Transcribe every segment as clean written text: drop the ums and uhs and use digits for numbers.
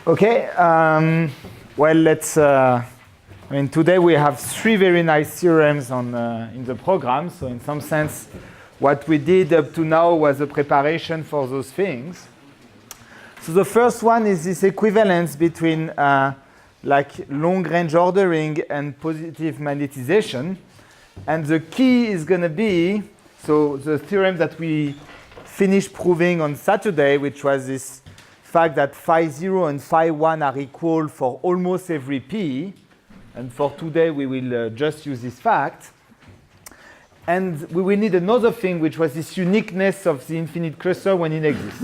Okay, well, let's, today we have three very nice theorems in the program. So in some sense, what we did up to now was a preparation for those things. So the first one is this equivalence between long-range ordering and positive magnetization. And the key is going to be, so the theorem that we finished proving on Saturday, which was this fact that phi 0 and phi 1 are equal for almost every p. And for today, we will just use this fact. And we will need another thing, which was this uniqueness of the infinite cluster when it exists.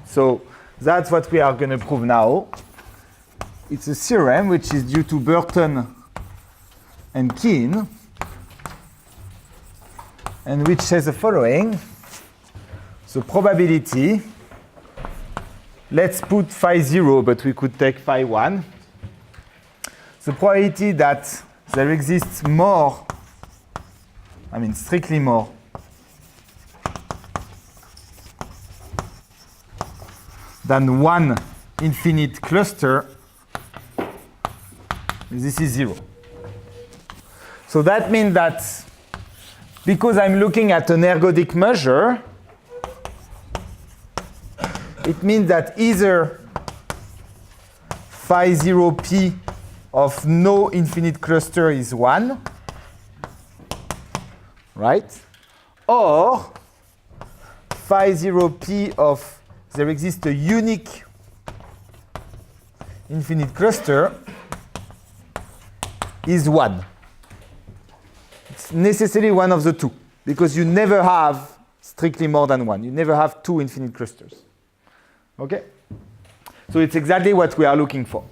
So that's what we are going to prove now. It's a theorem which is due to Burton and Keene, and which says the following. So probability, let's put phi 0, but we could take phi 1. The probability that there exists more, strictly more, than one infinite cluster, this is 0. So that means that because I'm looking at an ergodic measure, it means that either phi 0p of no infinite cluster is 1, right? Or phi 0p of there exists a unique infinite cluster is 1. It's necessarily one of the two, because you never have strictly more than one. You never have two infinite clusters. Okay? So it's exactly what we are looking for.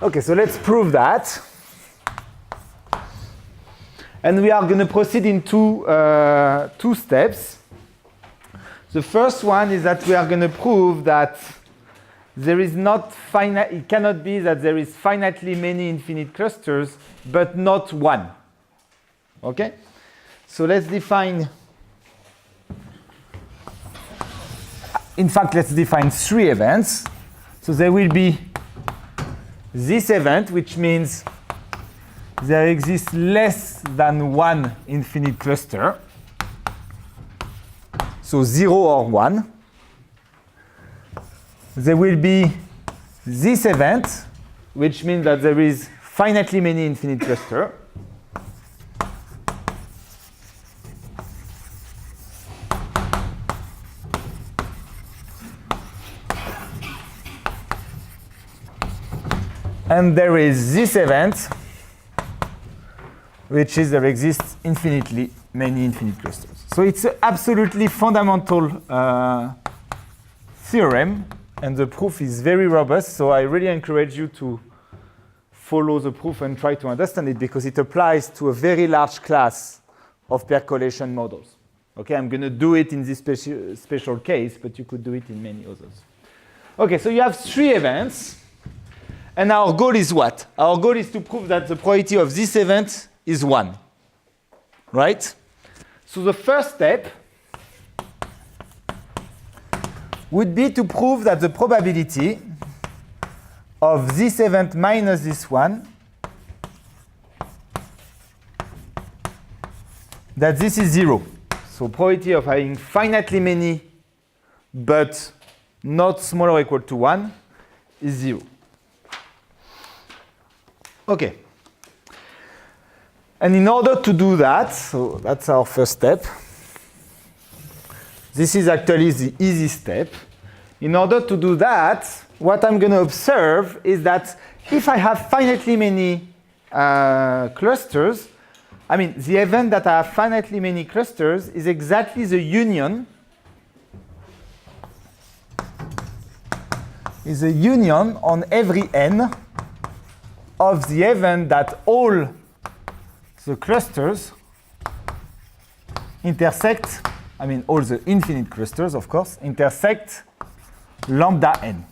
Okay, so let's prove that. And we are going to proceed in two steps. The first one is that we are going to prove that there is not finite, it cannot be that there is finitely many infinite clusters, but not one. Okay? So let's define, in fact, let's define three events. So there will be this event, which means there exists less than one infinite cluster. So 0 or 1. There will be this event, which means that there is finitely many infinite clusters. And there is this event, which is there exists infinitely many infinite clusters. So it's an absolutely fundamental theorem, and the proof is very robust. So I really encourage you to follow the proof and try to understand it, because it applies to a very large class of percolation models. Okay, I'm going to do it in this special case, but you could do it in many others. Okay, so you have three events. And our goal is what? Our goal is to prove that the probability of this event is 1. Right? So the first step would be to prove that the probability of this event minus this one, that this is 0. So probability of having finitely many but not smaller or equal to 1 is 0. Okay. And in order to do that, so that's our first step. This is actually the easy step. In order to do that, what I'm going to observe is that if I have finitely many clusters, the event that I have finitely many clusters is exactly the union on every n of the event that all the clusters intersect, all the infinite clusters, of course, intersect lambda n.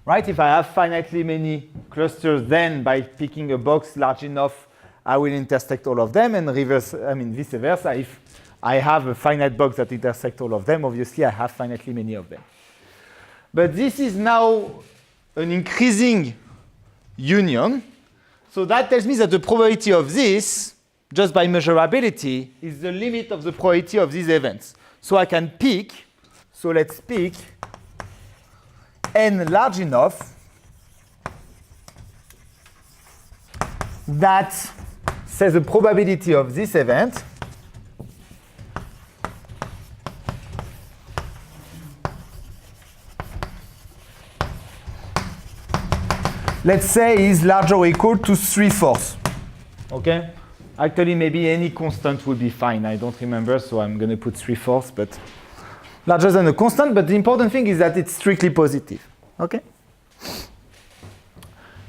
Right? If I have finitely many clusters, then by picking a box large enough, I will intersect all of them, and vice versa. If I have a finite box that intersects all of them. Obviously, I have finitely many of them. But this is now an increasing union. So that tells me that the probability of this, just by measurability, is the limit of the probability of these events. So I can pick, so let's pick n large enough that says the probability of this event let's say is larger or equal to 3/4. Okay? Actually, maybe any constant would be fine. I don't remember, so I'm going to put 3/4, but larger than a constant. But the important thing is that it's strictly positive. Okay?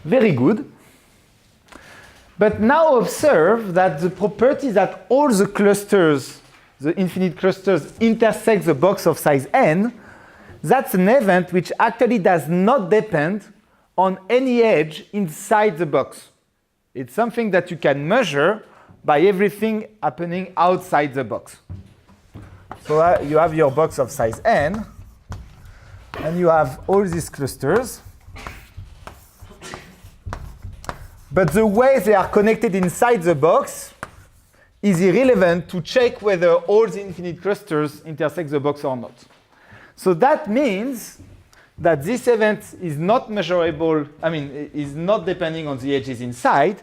Very good. But now observe that the property that all the clusters, the infinite clusters, intersect the box of size n, that's an event which actually does not depend on any edge inside the box. It's something that you can measure by everything happening outside the box. So you have your box of size n, and you have all these clusters. But the way they are connected inside the box is irrelevant to check whether all the infinite clusters intersect the box or not. So that means that this event is not measurable, is not depending on the edges inside,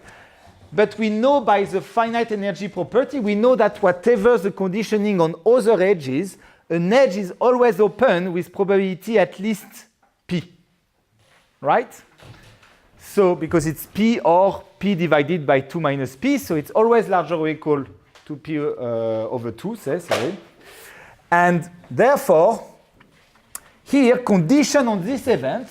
but we know by the finite energy property, we know that whatever the conditioning on other edges, an edge is always open with probability at least p, right? So because it's p or p divided by 2 minus p, so it's always larger or equal to p over 2, sorry. And therefore, here, condition on this event,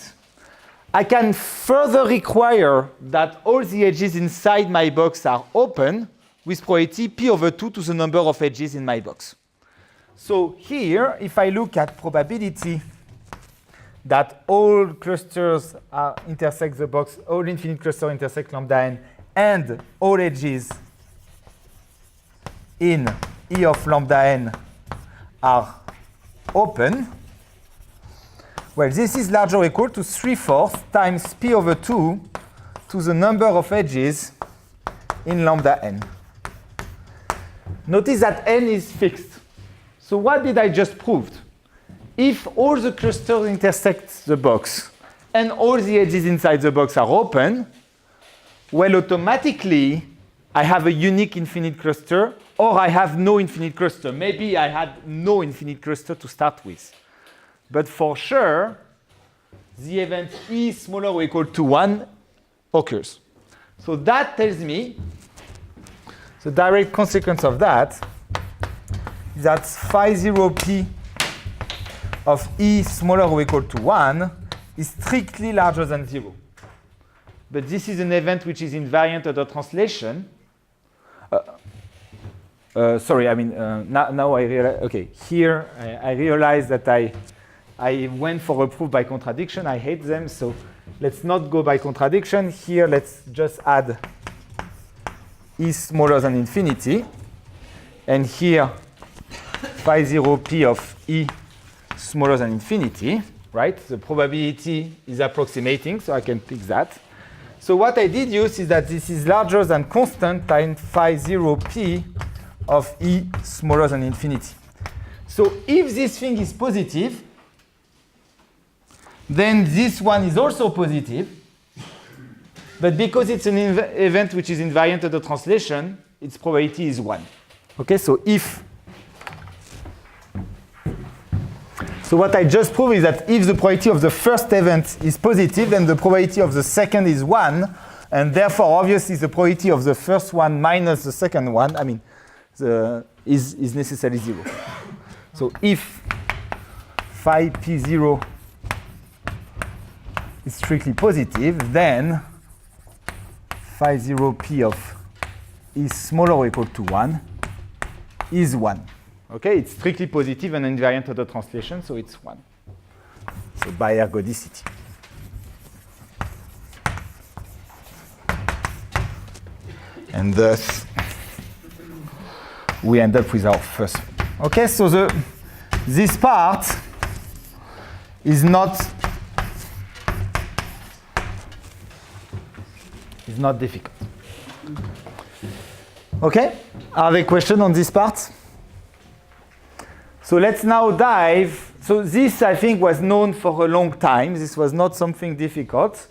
I can further require that all the edges inside my box are open with probability p over 2 to the number of edges in my box. So here, if I look at probability that all clusters intersect the box, all infinite clusters intersect lambda n, and all edges in E of lambda n are open, well, this is larger or equal to 3/4 times p over 2 to the number of edges in lambda n. Notice that n is fixed. So what did I just prove? If all the clusters intersect the box and all the edges inside the box are open, well, automatically, I have a unique infinite cluster, or I have no infinite cluster. Maybe I had no infinite cluster to start with. But for sure, the event E smaller or equal to 1 occurs. So that tells me, the direct consequence of that is that phi 0p of E smaller or equal to 1 is strictly larger than 0. But this is an event which is invariant under translation. Now I realize, okay, here I realize that I went for a proof by contradiction. I hate them, so let's not go by contradiction. Here, let's just add E smaller than infinity. And here, phi 0p of E smaller than infinity, right? The probability is approximating, so I can pick that. So what I did use is that this is larger than constant times phi 0p of E smaller than infinity. So if this thing is positive, then this one is also positive. But because it's an event which is invariant under translation, its probability is 1. Okay, so what I just proved is that if the probability of the first event is positive, then the probability of the second is 1. And therefore, obviously, the probability of the first one minus the second one, is necessarily 0. So if phi p0 is strictly positive, then phi 0p of E smaller or equal to 1 is 1. Okay, it's strictly positive and invariant under translation, so it's 1. So by ergodicity. And thus, we end up with our first. Okay, so this part is not difficult. Okay, are there questions on this part? So let's now dive. So this, I think, was known for a long time. This was not something difficult.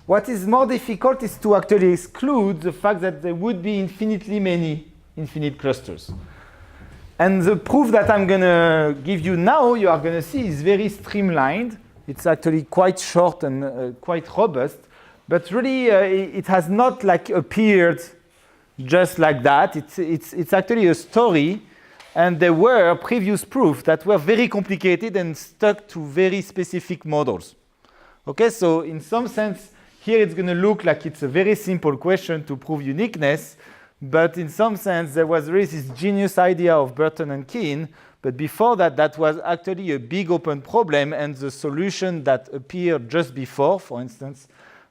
What is more difficult is to actually exclude the fact that there would be infinitely many infinite clusters. And the proof that I'm going to give you now, you are going to see, is very streamlined. It's actually quite short and quite robust. But really, it has not like appeared just like that. It's actually a story. And there were previous proofs that were very complicated and stuck to very specific models. Okay, so in some sense, here it's going to look like it's a very simple question to prove uniqueness. But in some sense, there was really this genius idea of Burton and Keene. But before that, that was actually a big open problem. And the solution that appeared just before, for instance,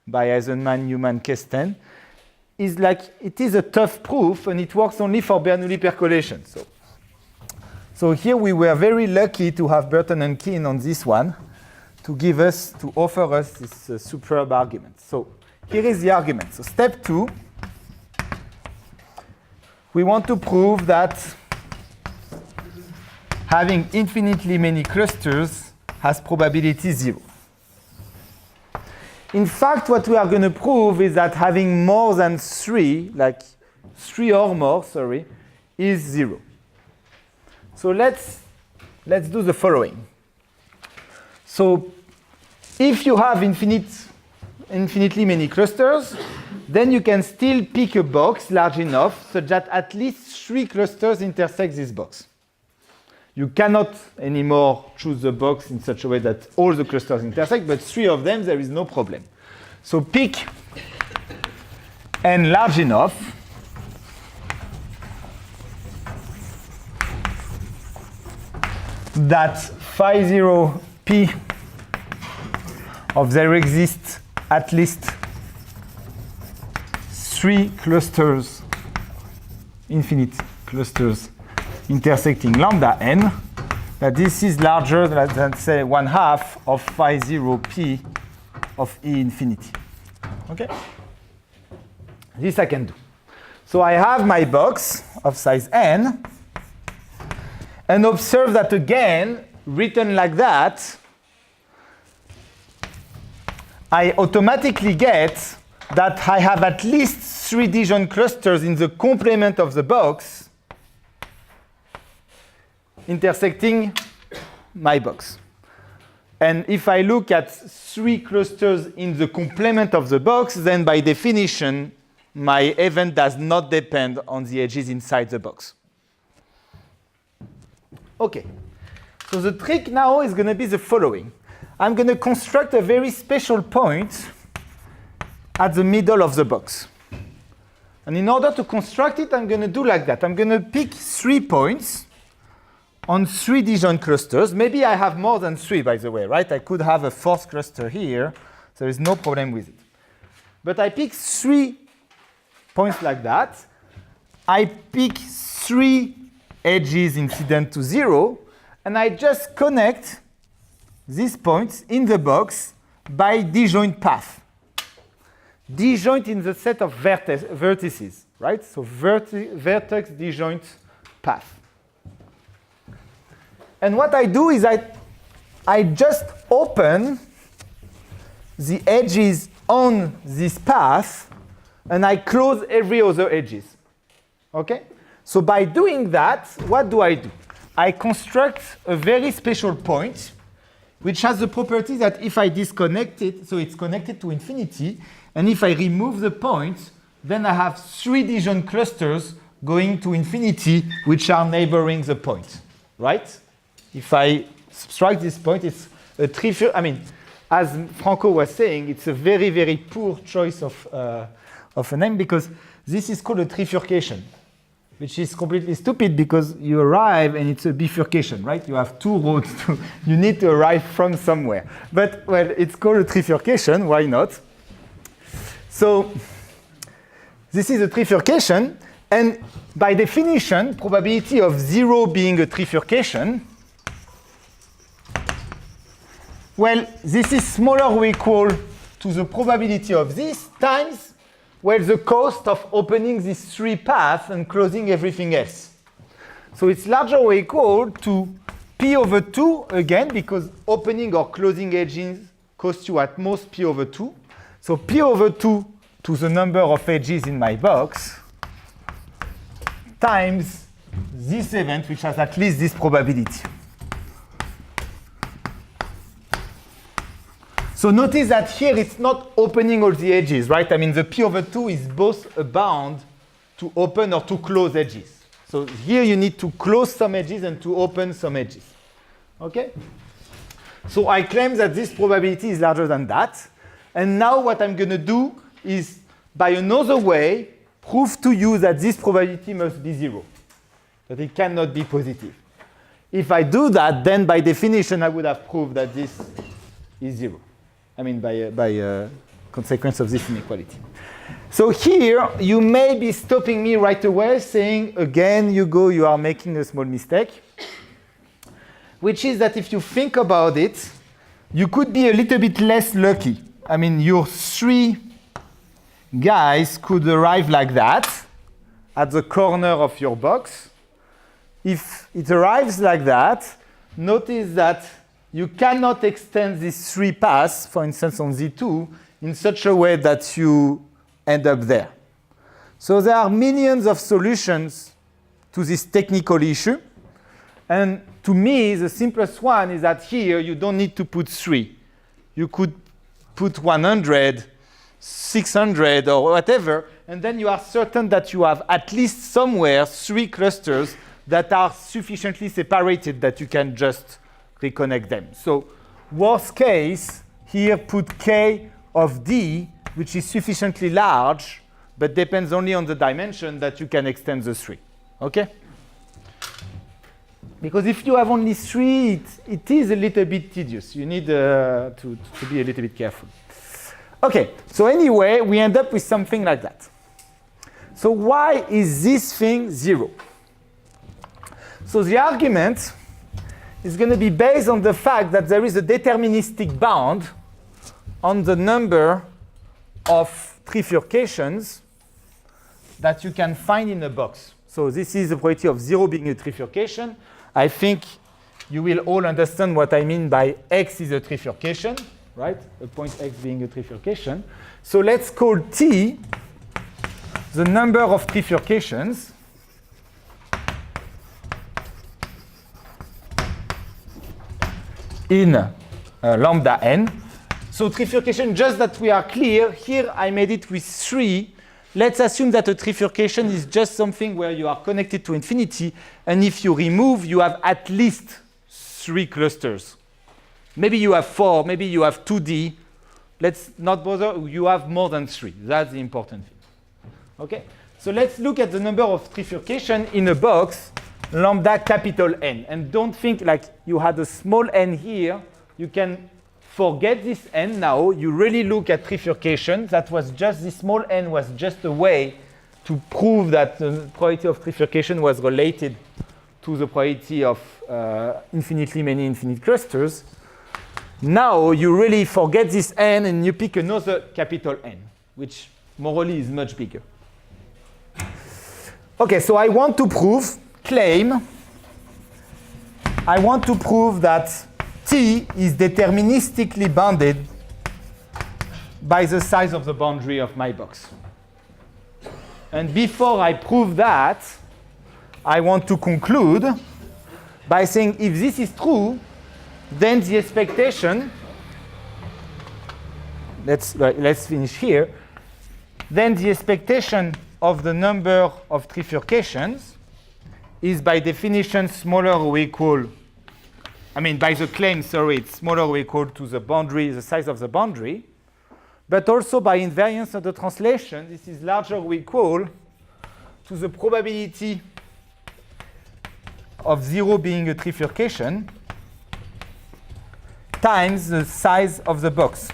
by Eisenman, Newman, Kesten, is like, it is a tough proof, and it works only for Bernoulli percolation. So here we were very lucky to have Burton and Keene on this one to offer us this superb argument. So here is the argument. So step 2, we want to prove that having infinitely many clusters has probability 0. In fact, what we are going to prove is that having more than 3, like 3 or more, is 0. So let's do the following. So if you have infinitely many clusters, then you can still pick a box large enough such that at least 3 clusters intersect this box. You cannot anymore choose the box in such a way that all the clusters intersect, but 3 of them, there is no problem. So pick n large enough that phi 0 p of there exists at least 3 clusters, infinite clusters intersecting lambda n, that this is larger than say 1/2 of phi 0 p of E infinity. Okay? This I can do. So I have my box of size n, and observe that again, written like that, I automatically get that I have at least 3 Dijon clusters in the complement of the box intersecting my box. And if I look at 3 clusters in the complement of the box, then by definition, my event does not depend on the edges inside the box. Okay, so the trick now is going to be the following. I'm going to construct a very special point at the middle of the box. And in order to construct it, I'm going to do like that. I'm going to pick 3 points on 3 Dijon clusters. Maybe I have more than 3, by the way, right? I could have a 4th cluster here. So there is no problem with it. But I pick 3 points like that. I pick 3 edges incident to 0, and I just connect these points in the box by disjoint path. Disjoint in the set of vertices, right? So vertex disjoint path. And what I do is I just open the edges on this path, and I close every other edges. Okay? So by doing that, what do? I construct a very special point, which has the property that if I disconnect it, so it's connected to infinity, and if I remove the point, then I have 3 Dijon clusters going to infinity, which are neighboring the point, right? If I subtract this point, it's a I mean, as Franco was saying, it's a very, very poor choice of a name, because this is called a trifurcation, which is completely stupid because you arrive and it's a bifurcation, right? You have 2 roads. You need to arrive from somewhere. But, well, it's called a trifurcation. Why not? So this is a trifurcation. And by definition, probability of 0 being a trifurcation, well, this is smaller or equal to the probability of this times, well, the cost of opening these 3 paths and closing everything else. So it's larger or equal to P over 2, again, because opening or closing edges costs you at most P over 2. So P over 2 to the number of edges in my box times this event, which has at least this probability. So notice that here it's not opening all the edges, right? I mean, the P over 2 is both a bound to open or to close edges. So here you need to close some edges and to open some edges. Okay? So I claim that this probability is larger than that. And now what I'm going to do is, by another way, prove to you that this probability must be 0, that it cannot be positive. If I do that, then by definition, I would have proved that this is 0. I mean, by consequence of this inequality. So here, you may be stopping me right away, saying, again, you are making a small mistake, which is that if you think about it, you could be a little bit less lucky. I mean, your 3 guys could arrive like that at the corner of your box. If it arrives like that, notice that you cannot extend these 3 paths, for instance on Z2, in such a way that you end up there. So there are millions of solutions to this technical issue. And to me, the simplest one is that here you don't need to put 3. You could put 100, 600, or whatever, and then you are certain that you have at least somewhere 3 clusters that are sufficiently separated that you can just reconnect them. So worst case, here put K of D, which is sufficiently large, but depends only on the dimension that you can extend the 3. Okay? Because if you have only 3, it is a little bit tedious. You need to be a little bit careful. Okay, so anyway, we end up with something like that. So why is this thing 0? So the argument is going to be based on the fact that there is a deterministic bound on the number of trifurcations that you can find in a box. So this is the probability of 0 being a trifurcation. I think you will all understand what I mean by X is a trifurcation, right? A point X being a trifurcation. So let's call T the number of trifurcations in lambda n. So trifurcation, just that we are clear, here I made it with 3. Let's assume that a trifurcation is just something where you are connected to infinity, and if you remove, you have at least 3 clusters. Maybe you have 4, maybe you have 2D. Let's not bother, you have more than 3. That's the important thing. Okay? So let's look at the number of trifurcation in a box, lambda capital N. And don't think like you had a small n here. You can forget this n now. You really look at trifurcation. That was just, this small n was just a way to prove that the probability of trifurcation was related to the probability of infinitely many infinite clusters. Now you really forget this n and you pick another capital N, which morally is much bigger. Okay, so I want to prove that T is deterministically bounded by the size of the boundary of my box. And before I prove that, I want to conclude by saying if this is true, then the expectation, let's finish here, then the expectation of the number of trifurcations is by definition smaller or equal, I mean by the claim, sorry, it's smaller or equal to the boundary, the size of the boundary, but also by invariance of the translation, this is larger or equal to the probability of 0 being a trifurcation times the size of the box.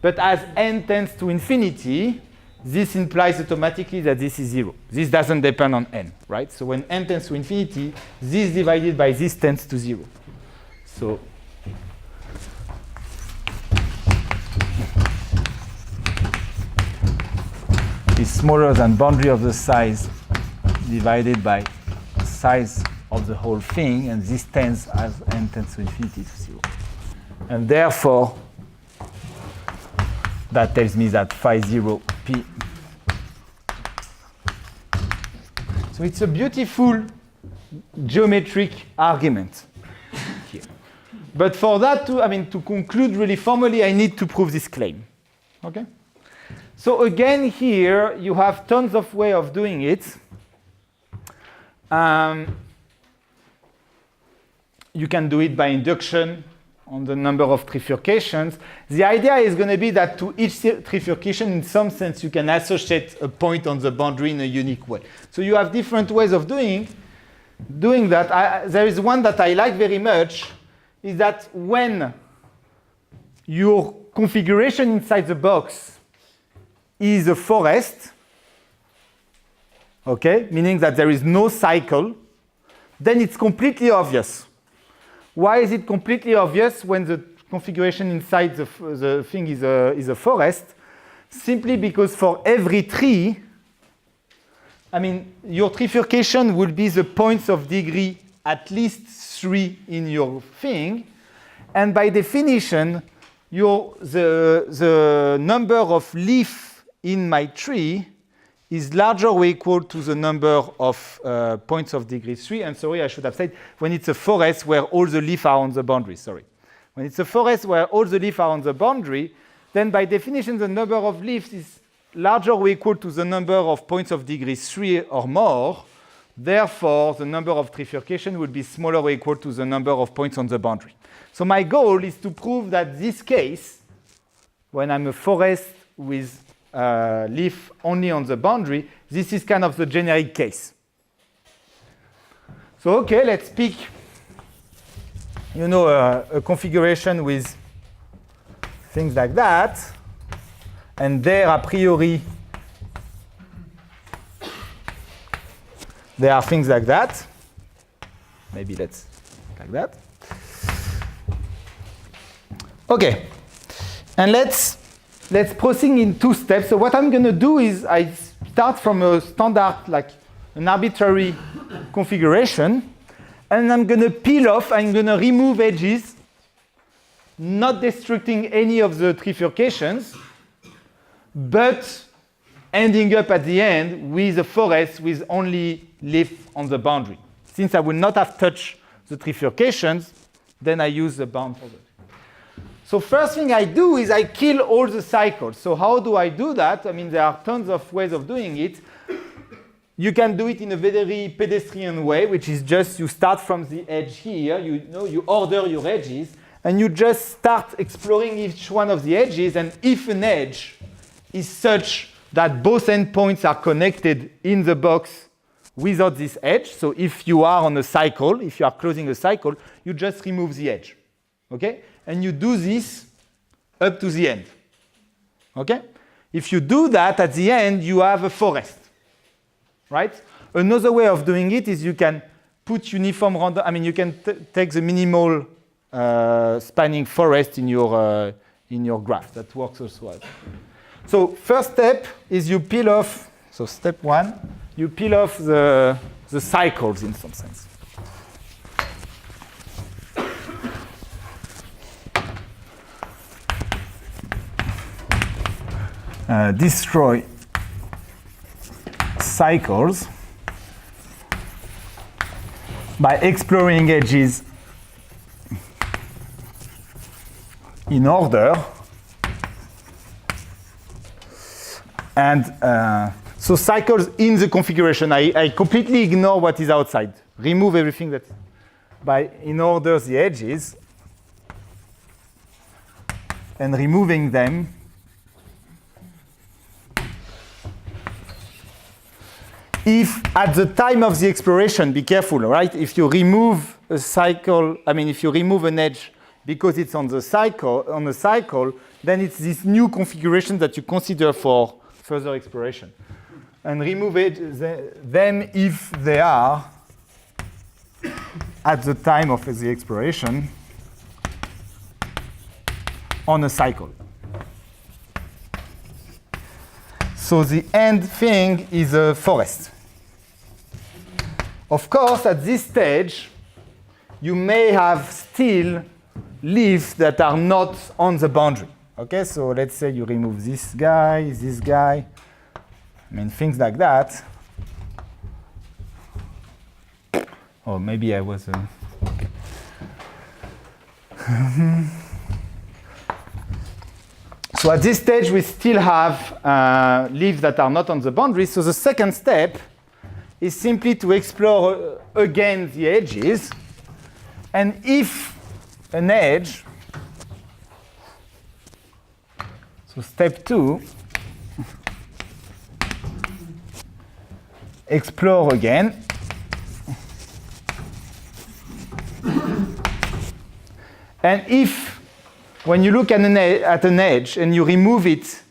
But as n tends to infinity, this implies automatically that this is 0. This doesn't depend on n, right? So when n tends to infinity, this divided by this tends to 0. So is smaller than boundary of the size divided by size of the whole thing, and this tends as n tends to infinity to 0. And therefore, that tells me that phi 0 p. So it's a beautiful geometric argument here. But for that to conclude really formally, I need to prove this claim. Okay? So again, here you have tons of ways of doing it. You can do it by induction on the number of trifurcations. The idea is going to be that to each trifurcation, in some sense, you can associate a point on the boundary in a unique way. So you have different ways of doing that. There is one that I like very much, is that when your configuration inside the box is a forest, okay, meaning that there is no cycle, then it's completely obvious. Why is it completely obvious when the configuration inside the thing is a forest? Simply because for every tree, your trifurcation will be the points of degree at least 3 in your thing, and by definition, the number of leaves in my tree is larger or equal to the number of points of degree 3. And sorry, I should have said, when it's a forest where all the leaves are on the boundary, sorry. When it's a forest where all the leaves are on the boundary, then by definition, the number of leaves is larger or equal to the number of points of degree 3 or more. Therefore, the number of trifurcation will be smaller or equal to the number of points on the boundary. So my goal is to prove that this case, when I'm a forest with leaf only on the boundary, this is kind of the generic case. So okay, let's pick a configuration with things like that, and there a priori there are things like that. Maybe let's like that. Okay, and let's proceed in 2 steps. So what I'm going to do is I start from a standard, like an arbitrary configuration, and I'm going to peel off, I'm going to remove edges, not destructing any of the trifurcations, but ending up at the end with a forest with only leaf on the boundary. Since I will not have touched the trifurcations, then I use the bound for that. So first thing I do is I kill all the cycles. So how do I do that? There are tons of ways of doing it. You can do it in a very pedestrian way, which is just you start from the edge here, you order your edges, and you just start exploring each one of the edges, and if an edge is such that both endpoints are connected in the box without this edge, so if you are on a cycle, if you are closing a cycle, you just remove the edge, okay? And you do this up to the end, okay? If you do that, at the end, you have a forest, right? Another way of doing it is you can put uniform random, you can take the minimal spanning forest in your graph. That works as well. So first step is you peel off, so step 1, you peel off the cycles in some sense. Destroy cycles by exploring edges in order. And so cycles in the configuration, I completely ignore what is outside. Remove everything that in order the edges, and removing them if at the time of the exploration, be careful, right? If you remove a cycle, if you remove an edge because it's on a cycle, then it's this new configuration that you consider for further exploration. And remove them if they are at the time of the exploration on a cycle. So the end thing is a forest. Of course, at this stage, you may have still leaves that are not on the boundary. Okay, so let's say you remove this guy, I mean, things like that. Or maybe I was... So at this stage, we still have leaves that are not on the boundary. So the second step is simply to explore again the edges. And if an edge, so step 2, explore again. And if, when you look at an edge and you remove it,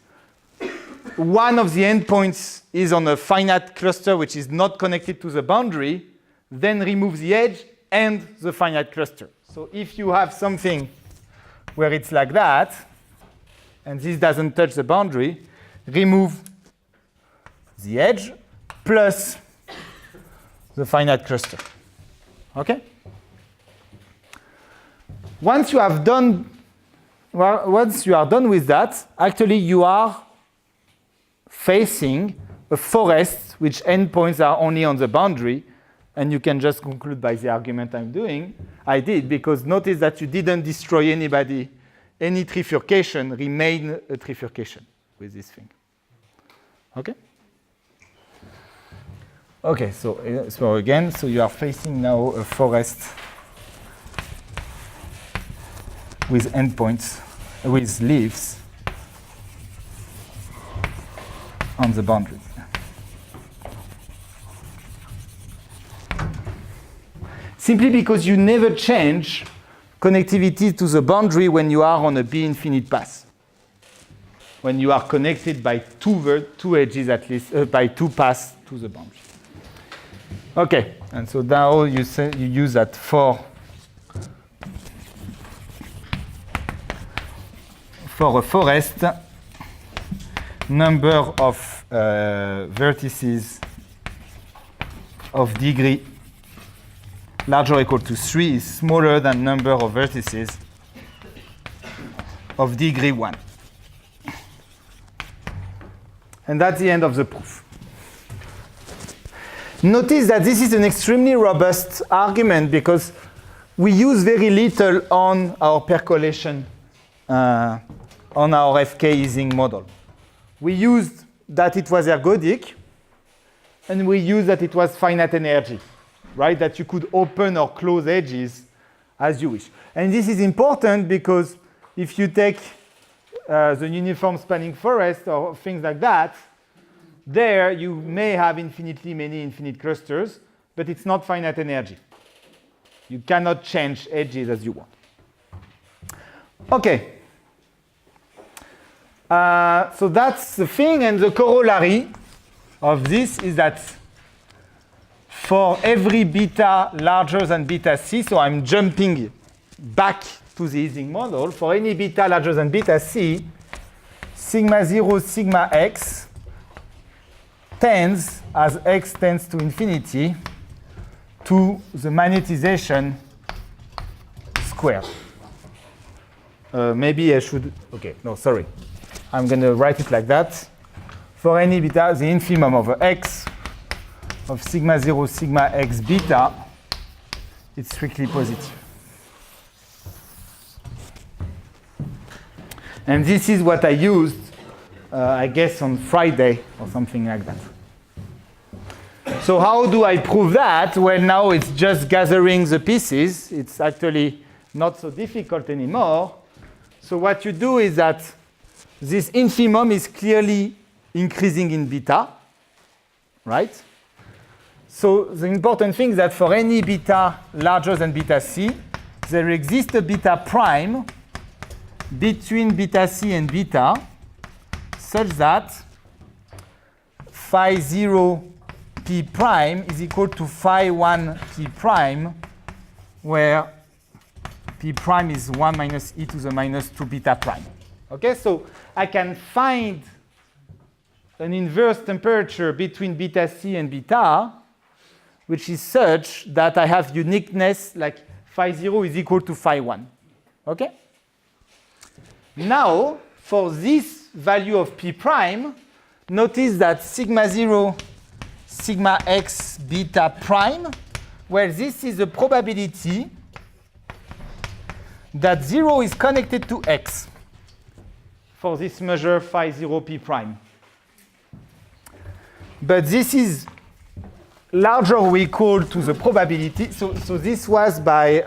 one of the endpoints is on a finite cluster which is not connected to the boundary, then remove the edge and the finite cluster. So if you have something where it's like that, and this doesn't touch the boundary, remove the edge plus the finite cluster. Okay? Once you are done with that, actually you are facing a forest which endpoints are only on the boundary, and you can just conclude by the argument I did, because notice that you didn't destroy any trifurcation remain a trifurcation with this thing. Okay? Okay, so again, so you are facing now a forest with endpoints, with leaves on the boundary. Simply because you never change connectivity to the boundary when you are on a B-infinite path. When you are connected by two edges at least, by two paths to the boundary. Okay, and so now you use that for a forest, number of vertices of degree larger or equal to 3 is smaller than number of vertices of degree 1. And that's the end of the proof. Notice that this is an extremely robust argument because we use very little on our percolation, on our FK Ising model. We used that it was ergodic, and we used that it was finite energy, right? That you could open or close edges as you wish. And this is important because if you take the uniform spanning forest or things like that, there you may have infinitely many infinite clusters, but it's not finite energy. You cannot change edges as you want. Okay. So that's the thing, and the corollary of this is that for every beta larger than beta c, so I'm jumping back to the Ising model, for any beta larger than beta c, sigma 0, sigma x tends, as x tends to infinity, to the magnetization squared. Maybe I should, okay, no, sorry. I'm going to write it like that. For any beta, the infimum over x of sigma 0, sigma x beta, it's strictly positive. And this is what I used, I guess, on Friday or something like that. So how do I prove that? Well, now it's just gathering the pieces. It's actually not so difficult anymore. So what you do is that this infimum is clearly increasing in beta, right? So the important thing is that for any beta larger than beta c, there exists a beta prime between beta c and beta such that phi 0 p prime is equal to phi 1 p prime, where p prime is 1 minus e to the minus 2 beta prime. Okay, so I can find an inverse temperature between beta c and beta r, which is such that I have uniqueness like phi 0 is equal to phi 1. Okay? Now, for this value of p prime, notice that sigma 0, sigma x beta prime, well, this is the probability that 0 is connected to x for this measure phi 0 p prime. But this is larger or equal to the probability. So this was by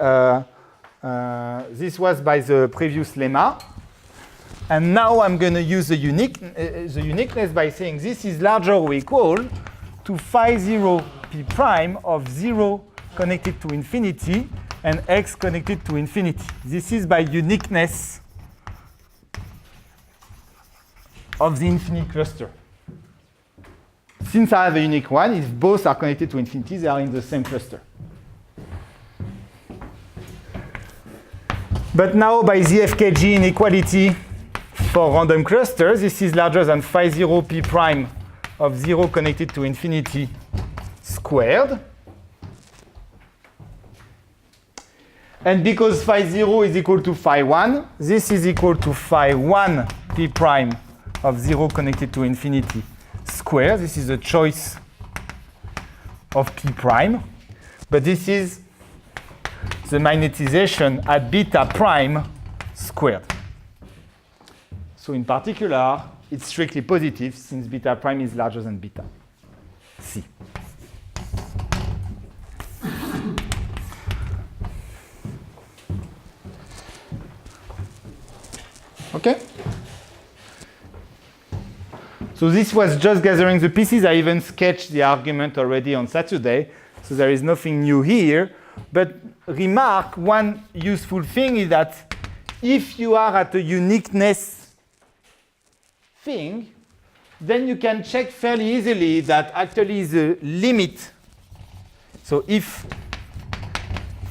the previous lemma. And now I'm going to use the uniqueness by saying this is larger or equal to phi 0 p prime of 0 connected to infinity and x connected to infinity. This is by uniqueness of the infinite cluster. Since I have a unique one, if both are connected to infinity, they are in the same cluster. But now by the FKG inequality for random clusters, this is larger than phi 0 p prime of 0 connected to infinity squared. And because phi 0 is equal to phi 1, this is equal to phi 1 p prime of 0 connected to infinity squared. This is a choice of p prime. But this is the magnetization at beta prime squared. So in particular, it's strictly positive since beta prime is larger than beta c. Okay? So this was just gathering the pieces. I even sketched the argument already on Saturday, so there is nothing new here. But remark, one useful thing is that if you are at a uniqueness thing, then you can check fairly easily that actually the limit. So if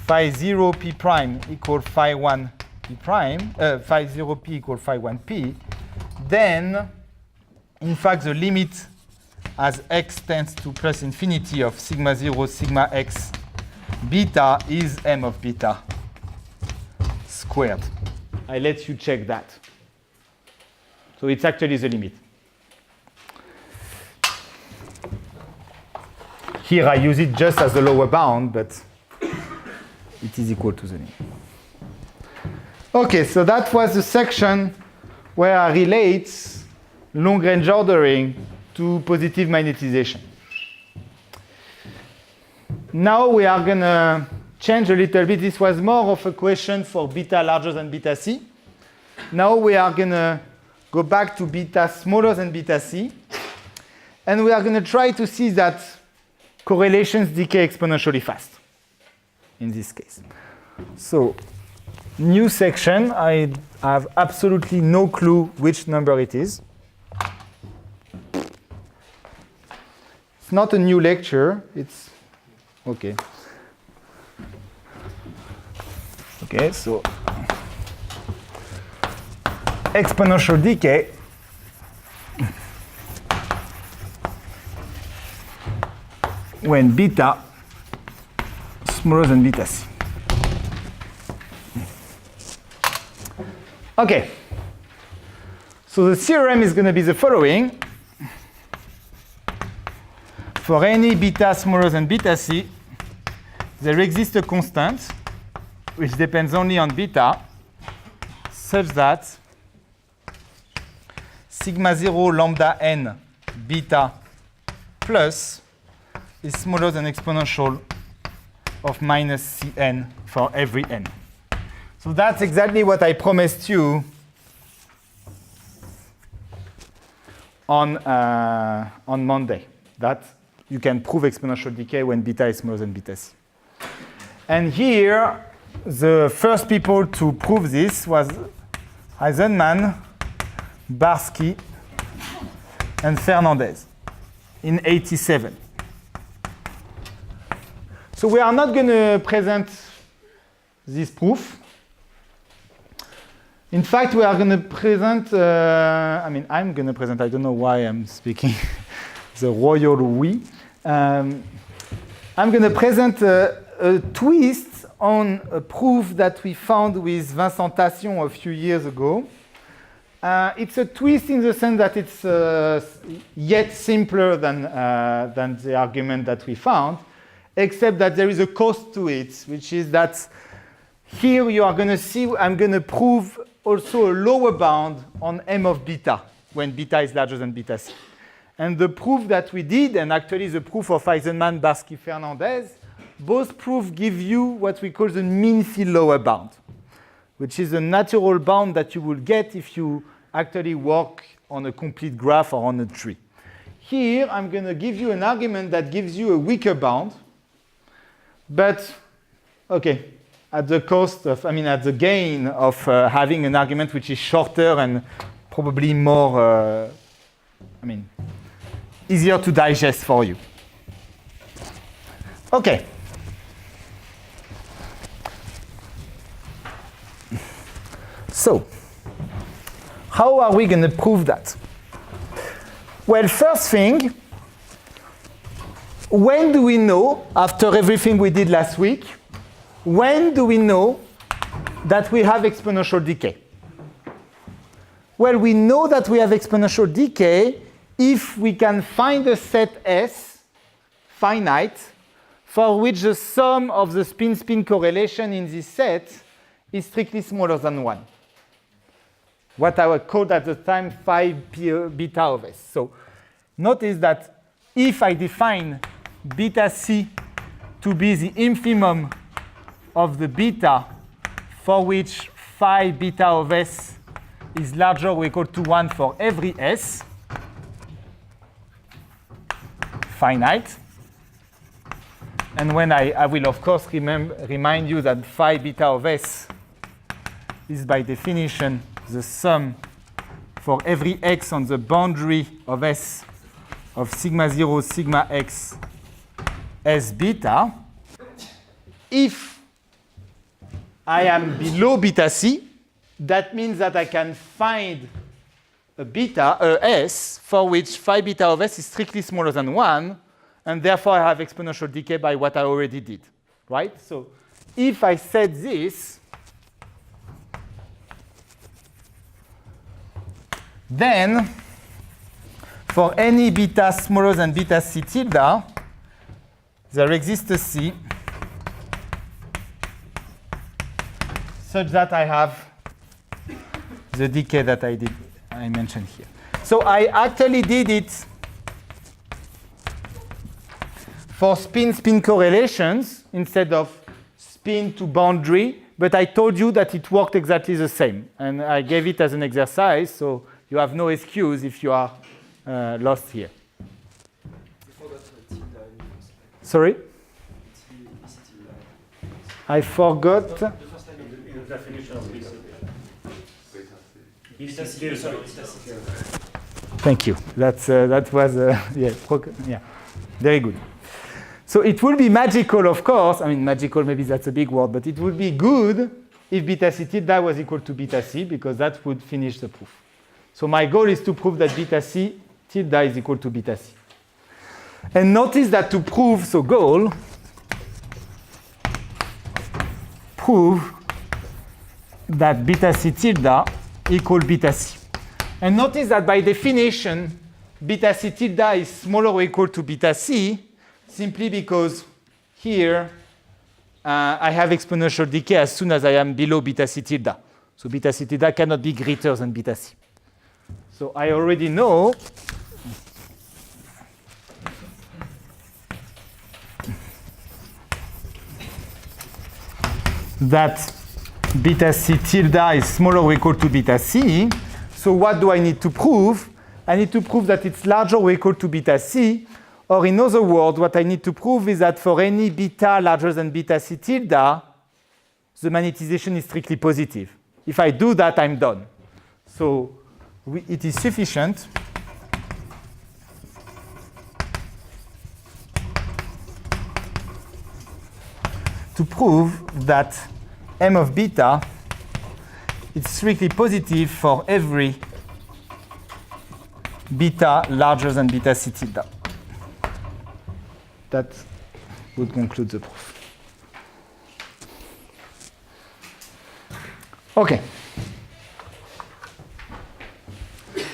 phi 0 p prime equal phi 1 p prime, phi 0 p equal phi 1 p, then in fact the limit as x tends to plus infinity of sigma 0 sigma x beta is m of beta squared. I let you check that. So it's actually the limit. Here I use it just as the lower bound, but it is equal to the limit. Okay, so that was the section where I relate long-range ordering to positive magnetization. Now we are going to change a little bit. This was more of a question for beta larger than beta c. Now we are going to go back to beta smaller than beta c. And we are going to try to see that correlations decay exponentially fast in this case. So, new section. I have absolutely no clue which number it is. It's not a new lecture. It's okay. Okay, so exponential decay when beta smaller than beta c. Okay, so the theorem is going to be the following. For any beta smaller than beta c, there exists a constant which depends only on beta, such that sigma 0 lambda n beta plus is smaller than exponential of minus Cn for every n. So that's exactly what I promised you on Monday, that you can prove exponential decay when beta is smaller than beta c. And here, the first people to prove this was Eisenman, Barsky, and Fernandez. in 87. So we are not going to present this proof. In fact, we are going to present, I'm going to present, I don't know why I'm speaking the royal we. I'm going to present a twist on a proof that we found with Vincent Tassion a few years ago. It's a twist in the sense that it's yet simpler than the argument that we found, except that there is a cost to it, which is that here you are going to see I'm going to prove also a lower bound on m of beta, when beta is larger than beta c. And the proof that we did, and actually the proof of Eisenman, Barsky, Fernandez, both proofs give you what we call the mean field lower bound, which is a natural bound that you will get if you actually work on a complete graph or on a tree. Here, I'm going to give you an argument that gives you a weaker bound, but, okay, at the cost of, at the gain of having an argument which is shorter and probably more, easier to digest for you. Okay. So, how are we going to prove that? Well, first thing, when do we know, after everything we did last week, when do we know that we have exponential decay? Well, we know that we have exponential decay if we can find a set S, finite, for which the sum of the spin-spin correlation in this set is strictly smaller than 1. What I called at the time phi beta of S. So notice that if I define beta c to be the infimum of the beta for which phi beta of S is larger or equal to 1 for every S, finite. And when I will, of course, remind you that phi beta of S is by definition the sum for every x on the boundary of S of sigma 0, sigma x, S beta. If I am below beta c, that means that I can find a S for which phi beta of S is strictly smaller than 1, and therefore I have exponential decay by what I already did, right? So if I set this, then for any beta smaller than beta c tilde, there exists a C such that I have the decay that I mentioned here. So I actually did it for spin-spin correlations instead of spin to boundary, but I told you that it worked exactly the same. And I gave it as an exercise, so you have no excuse if you are lost here. Sorry? I forgot. The definition of beta. Thank you. That was yeah, very good. So it will be magical, of course. Magical, maybe that's a big word, but it would be good if beta c tilde was equal to beta c, because that would finish the proof. So my goal is to prove that beta c tilde is equal to beta c. And notice that to prove, so goal, prove that beta c tilde equal beta c. And notice that by definition, beta c tilde is smaller or equal to beta c, simply because here I have exponential decay as soon as I am below beta c tilde. So beta c tilde cannot be greater than beta c. So I already know that beta c tilde is smaller or equal to beta c. So what do I need to prove? I need to prove that it's larger or equal to beta c. Or in other words, what I need to prove is that for any beta larger than beta c tilde, the magnetization is strictly positive. If I do that, I'm done. So it is sufficient to prove that m of beta is strictly positive for every beta larger than beta c tilde. That would conclude the proof. Okay.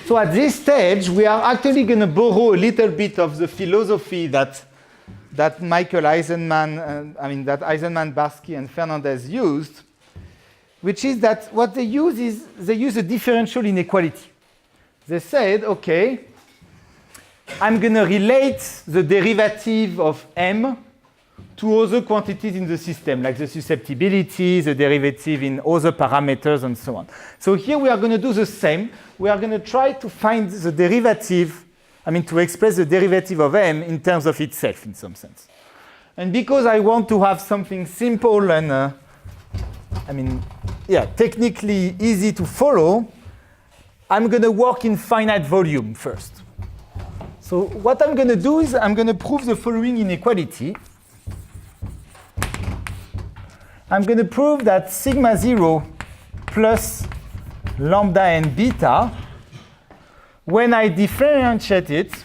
So at this stage, we are actually going to borrow a little bit of the philosophy that Michael Eisenman, that Eisenman, Barsky, and Fernandez used, which is that what they use is they use a differential inequality. They said, okay, I'm going to relate the derivative of m to other quantities in the system, like the susceptibility, the derivative in other parameters, and so on. So here we are going to do the same. We are going to try to find the derivative, to express the derivative of m in terms of itself, in some sense. And because I want to have something simple and, technically easy to follow, I'm going to work in finite volume first. So what I'm going to do is I'm going to prove the following inequality. I'm going to prove that sigma 0 plus lambda n beta, when I differentiate it,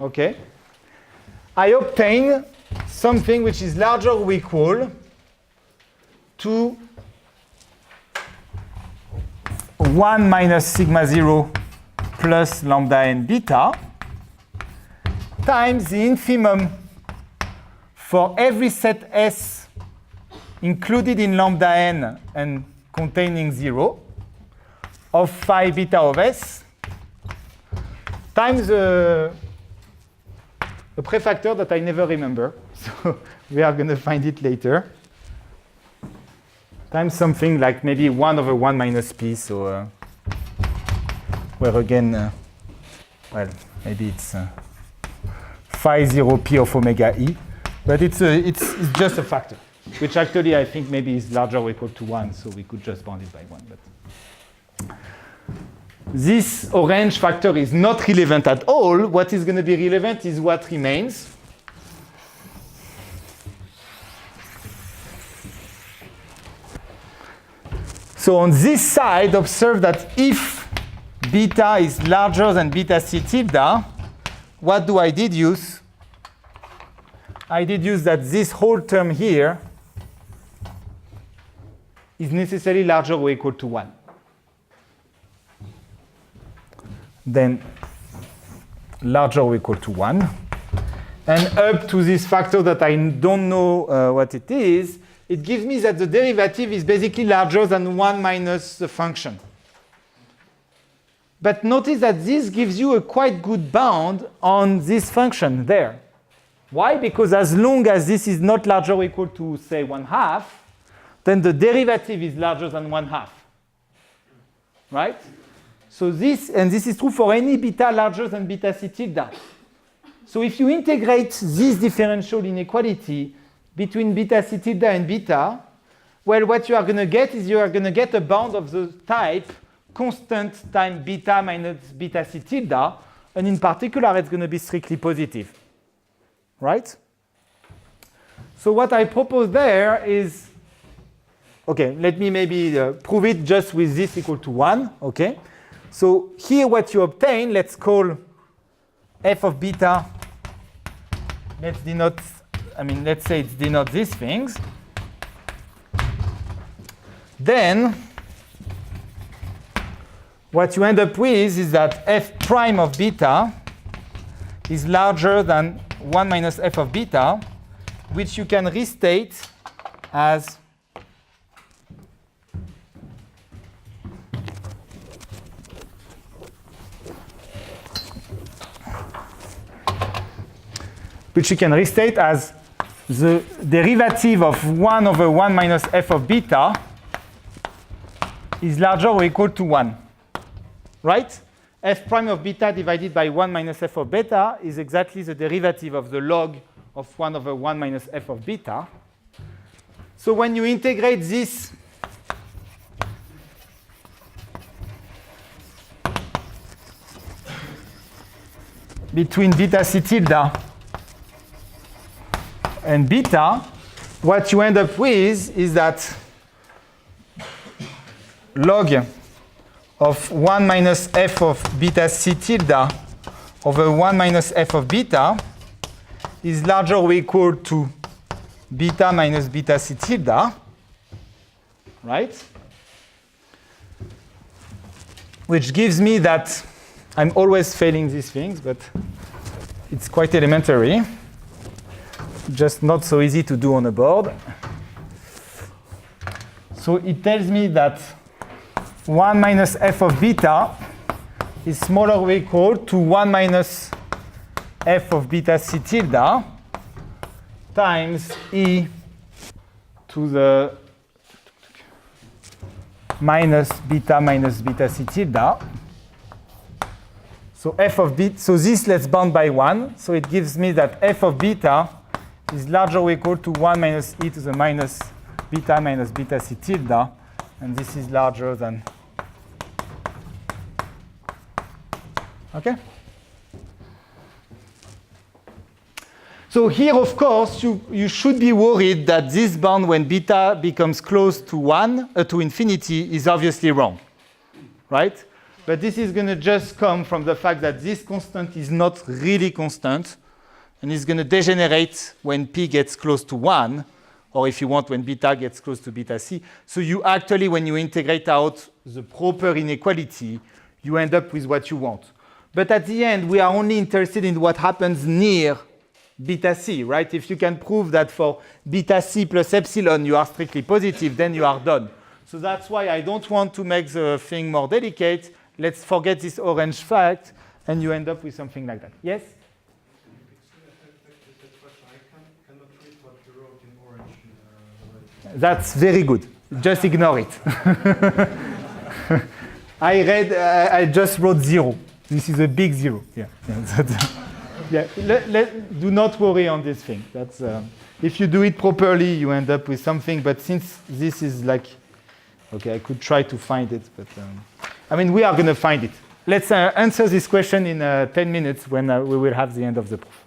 okay, I obtain something which is larger or equal to 1 minus sigma 0 plus lambda n beta times the infimum for every set S included in lambda n and containing 0 of phi beta of S times a prefactor that I never remember. So we are going to find it later. Times something like maybe 1 over 1 minus p. So where again, maybe it's phi 0 p of omega e. But it's just a factor, which actually I think maybe is larger or equal to 1, so we could just bound it by 1. But this orange factor is not relevant at all. What is going to be relevant is what remains. So on this side, observe that if beta is larger than beta c tilde, what do I deduce? I deduce that this whole term here is necessarily larger or equal to 1. Then larger or equal to 1. And up to this factor that I don't know what it is, it gives me that the derivative is basically larger than 1 minus the function. But notice that this gives you a quite good bound on this function there. Why? Because as long as this is not larger or equal to, say, 1/2, then the derivative is larger than 1/2. Right? So this is true for any beta larger than beta c tilde. So if you integrate this differential inequality between beta c tilde and beta, well, what you are going to get is you are going to get a bound of the type constant times beta minus beta c tilde, and in particular, it's going to be strictly positive. Right? So what I propose there is, okay, let me maybe prove it just with this equal to 1, okay? So here what you obtain, let's call f of beta, let's denote, let's say it denotes these things. Then what you end up with is that f prime of beta is larger than 1 minus f of beta, which you can restate as the derivative of 1 over 1 minus f of beta is larger or equal to 1. Right? F prime of beta divided by 1 minus f of beta is exactly the derivative of the log of 1 over 1 minus f of beta. So when you integrate this between beta c tilde and beta, what you end up with is that log of 1 minus f of beta c tilde over 1 minus f of beta is larger or equal to beta minus beta c tilde, right? Which gives me that I'm always failing these things, but it's quite elementary. Just not so easy to do on a board. So it tells me that 1 minus f of beta is smaller or equal to 1 minus f of beta c tilde times e to the minus beta c tilde. So f of beta, so this let's bound by 1. So it gives me that f of beta is larger or equal to 1 minus e to the minus beta c tilde. And this is larger than. Okay? So here, of course, you should be worried that this bound when beta becomes close to to infinity is obviously wrong, right? But this is going to just come from the fact that this constant is not really constant, and it's going to degenerate when p gets close to 1, or if you want, when beta gets close to beta c. So you actually, when you integrate out the proper inequality, you end up with what you want. But at the end, we are only interested in what happens near beta c, right? If you can prove that for beta c plus epsilon you are strictly positive, then you are done. So that's why I don't want to make the thing more delicate. Let's forget this orange fact, and you end up with something like that. Yes? That's very good. Just ignore it. I just wrote 0. This is a big 0. Yeah. Do not worry on this thing. That's if you do it properly, you end up with something. But since this is like, okay, I could try to find it, but I mean, we are going to find it. Let's answer this question in 10 minutes when we will have the end of the proof.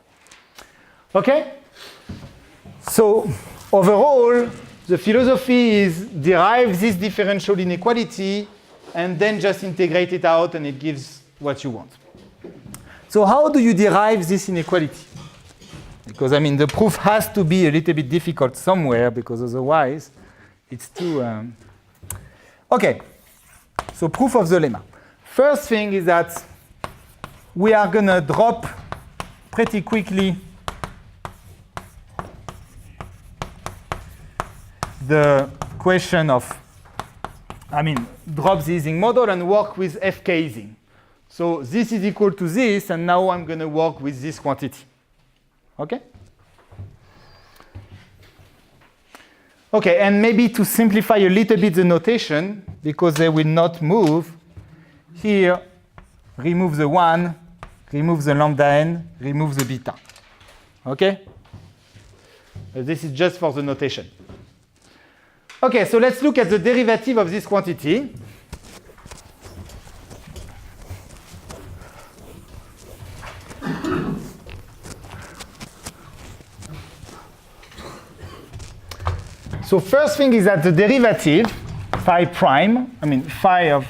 Okay? So overall, the philosophy is derive this differential inequality and then just integrate it out, and it gives what you want. So how do you derive this inequality? Because, I mean, the proof has to be a little bit difficult somewhere, because otherwise it's too... OK, so proof of the lemma. First thing is that we are going to drop pretty quickly the question of, drop the Ising model and work with FK Ising. So this is equal to this, and now I'm going to work with this quantity. OK? OK, and maybe to simplify a little bit the notation, because they will not move, here, remove the 1, remove the lambda n, remove the beta. OK? This is just for the notation. OK, so let's look at the derivative of this quantity. So first thing is that the derivative, phi prime, phi of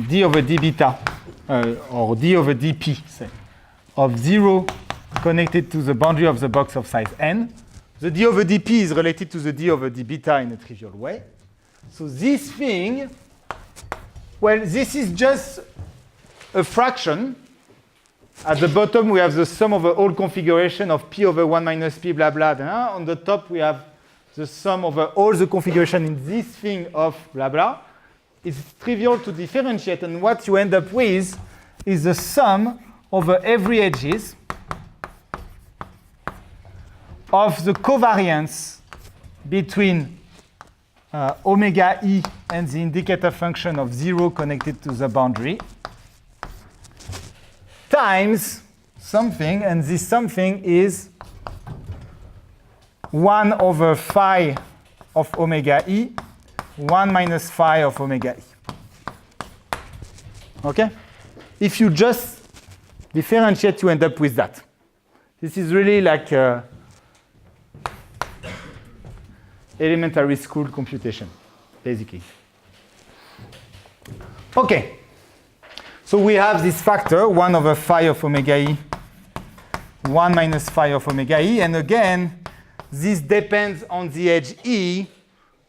d over d beta, or d over dp, say, of 0 connected to the boundary of the box of size n. The d over dp is related to the d over d beta in a trivial way. So this thing, well, this is just a fraction. At the bottom, we have the sum of the whole configuration of p over 1 minus p, blah, blah, blah. On the top, we have the sum over all the configuration in this thing of blah, blah. It's trivial to differentiate, and what you end up with is the sum over every edges of the covariance between omega e and the indicator function of 0 connected to the boundary times something, and this something is 1 over phi of omega e, 1 minus phi of omega e. OK? If you just differentiate, you end up with that. This is really like elementary school computation, basically. Okay. So we have this factor, 1 over phi of omega e, 1 minus phi of omega e. And again, this depends on the edge e,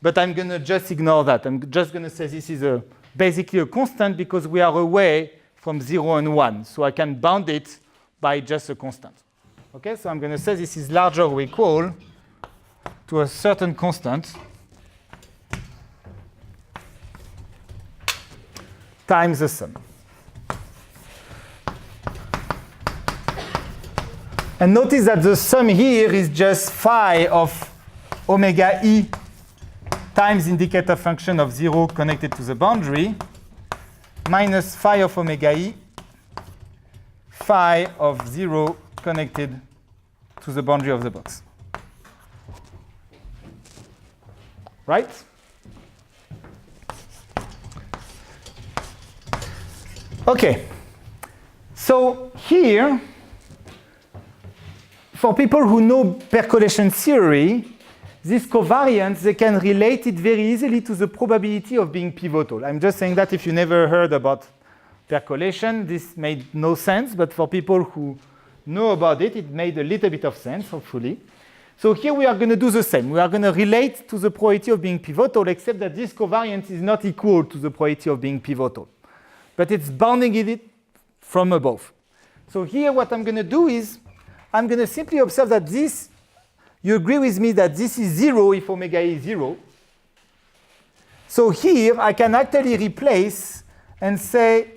but I'm going to just ignore that. I'm just going to say this is basically a constant because we are away from 0 and 1. So I can bound it by just a constant. Okay, so I'm going to say this is larger or equal to a certain constant times the sum. And notice that the sum here is just phi of omega e times indicator function of 0 connected to the boundary minus phi of omega e phi of 0 connected to the boundary of the box. Right? Okay. So here, for people who know percolation theory, these covariants, they can relate it very easily to the probability of being pivotal. I'm just saying that if you never heard about percolation, this made no sense, but for people who know about it, it made a little bit of sense, hopefully. So here we are going to do the same. We are going to relate to the probability of being pivotal, except that this covariance is not equal to the probability of being pivotal, but it's bounding it from above. So here what I'm going to do is I'm going to simply observe that this, you agree with me that this is 0 if omega is 0. So here I can actually replace and say,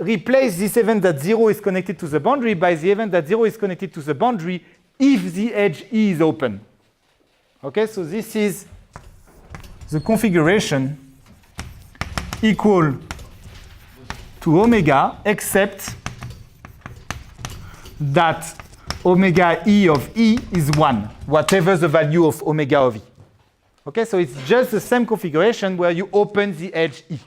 replace this event that 0 is connected to the boundary by the event that 0 is connected to the boundary if the edge E is open. Okay, so this is the configuration equal to omega, except that omega E of E is 1, whatever the value of omega of E. Okay, so it's just the same configuration where you open the edge E.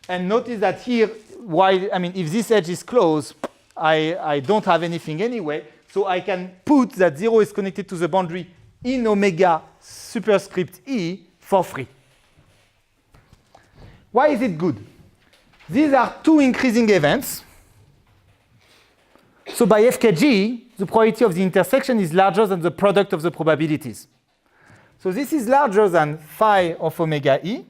And notice that here, if this edge is closed, I don't have anything anyway, so I can put that 0 is connected to the boundary in omega superscript E for free. Why is it good? These are two increasing events. So by FKG, the probability of the intersection is larger than the product of the probabilities. So this is larger than phi of omega E.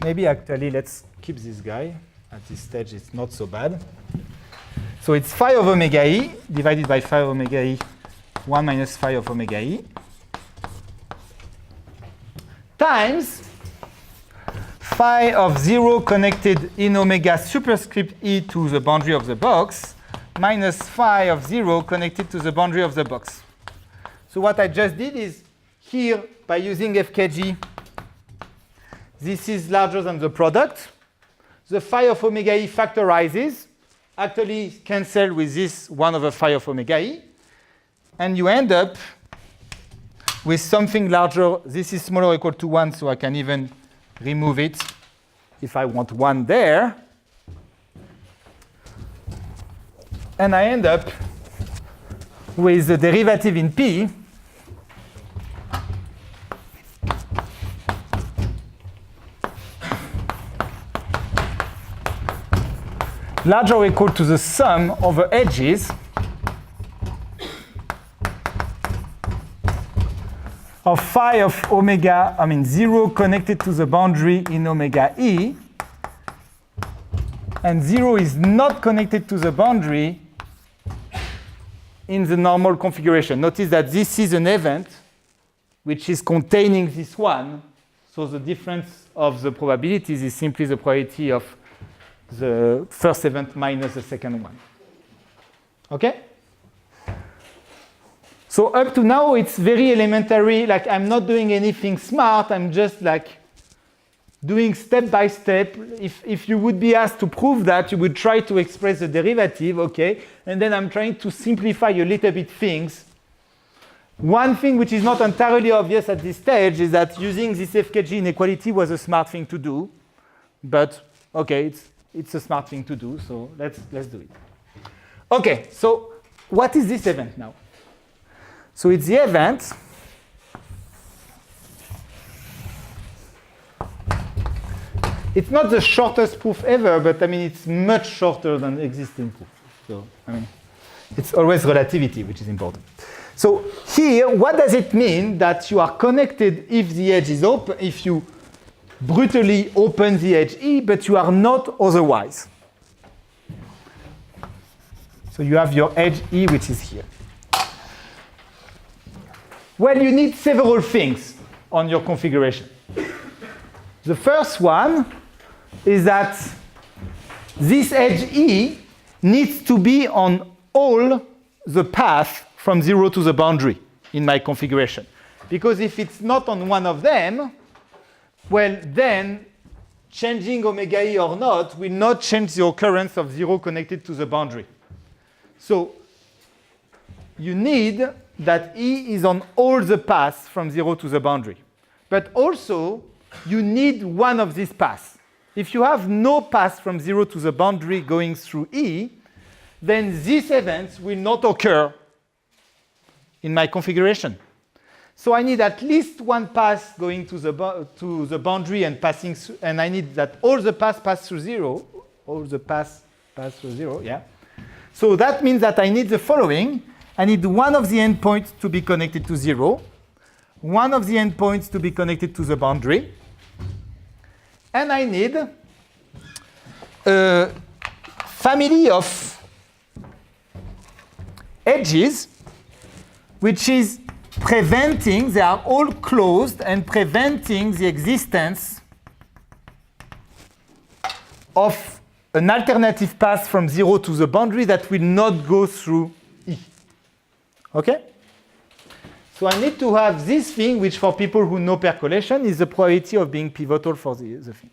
Maybe actually let's keep this guy. At this stage, it's not so bad. So it's phi of omega E divided by phi of omega E, 1 minus phi of omega E, times phi of 0 connected in omega superscript E to the boundary of the box, minus phi of 0 connected to the boundary of the box. So what I just did is, here, by using FKG, this is larger than the product. The phi of omega E factorizes, actually cancel with this 1 over phi of omega E, and you end up with something larger. This is smaller or equal to 1, so I can even remove it if I want 1 there. And I end up with the derivative in P larger or equal to the sum over edges of phi of omega, 0 connected to the boundary in omega E, and 0 is not connected to the boundary in the normal configuration. Notice that this is an event which is containing this one, so the difference of the probabilities is simply the probability of the first event minus the second one. Okay? So up to now, it's very elementary. Like, I'm not doing anything smart. I'm just like doing step by step. If you would be asked to prove that, you would try to express the derivative, okay? And then I'm trying to simplify a little bit things. One thing which is not entirely obvious at this stage is that using this FKG inequality was a smart thing to do. But, okay, it's a smart thing to do, so let's do it. Okay, so what is this event now? So it's the event it's not the shortest proof ever, but I mean it's much shorter than existing proof. So I mean it's always relativity, which is important. So here, what does it mean that you are connected if the edge is open, if you brutally open the edge E, but you are not otherwise? So you have your edge E, which is here. Well, you need several things on your configuration. The first one is that this edge E needs to be on all the path from 0 to the boundary in my configuration. Because if it's not on one of them, well, then changing omega E or not will not change the occurrence of 0 connected to the boundary. So you need that E is on all the paths from 0 to the boundary. But also, you need one of these paths. If you have no path from 0 to the boundary going through E, then these events will not occur in my configuration. So I need at least one path going to the boundary and passing through, and I need that all the paths pass through 0. All the paths pass through 0, yeah. So that means that I need the following. I need one of the endpoints to be connected to 0, one of the endpoints to be connected to the boundary, and I need a family of edges which is preventing, they are all closed and preventing the existence of an alternative path from 0 to the boundary that will not go through E. Okay? So I need to have this thing, which for people who know percolation is the probability of being pivotal for the thing.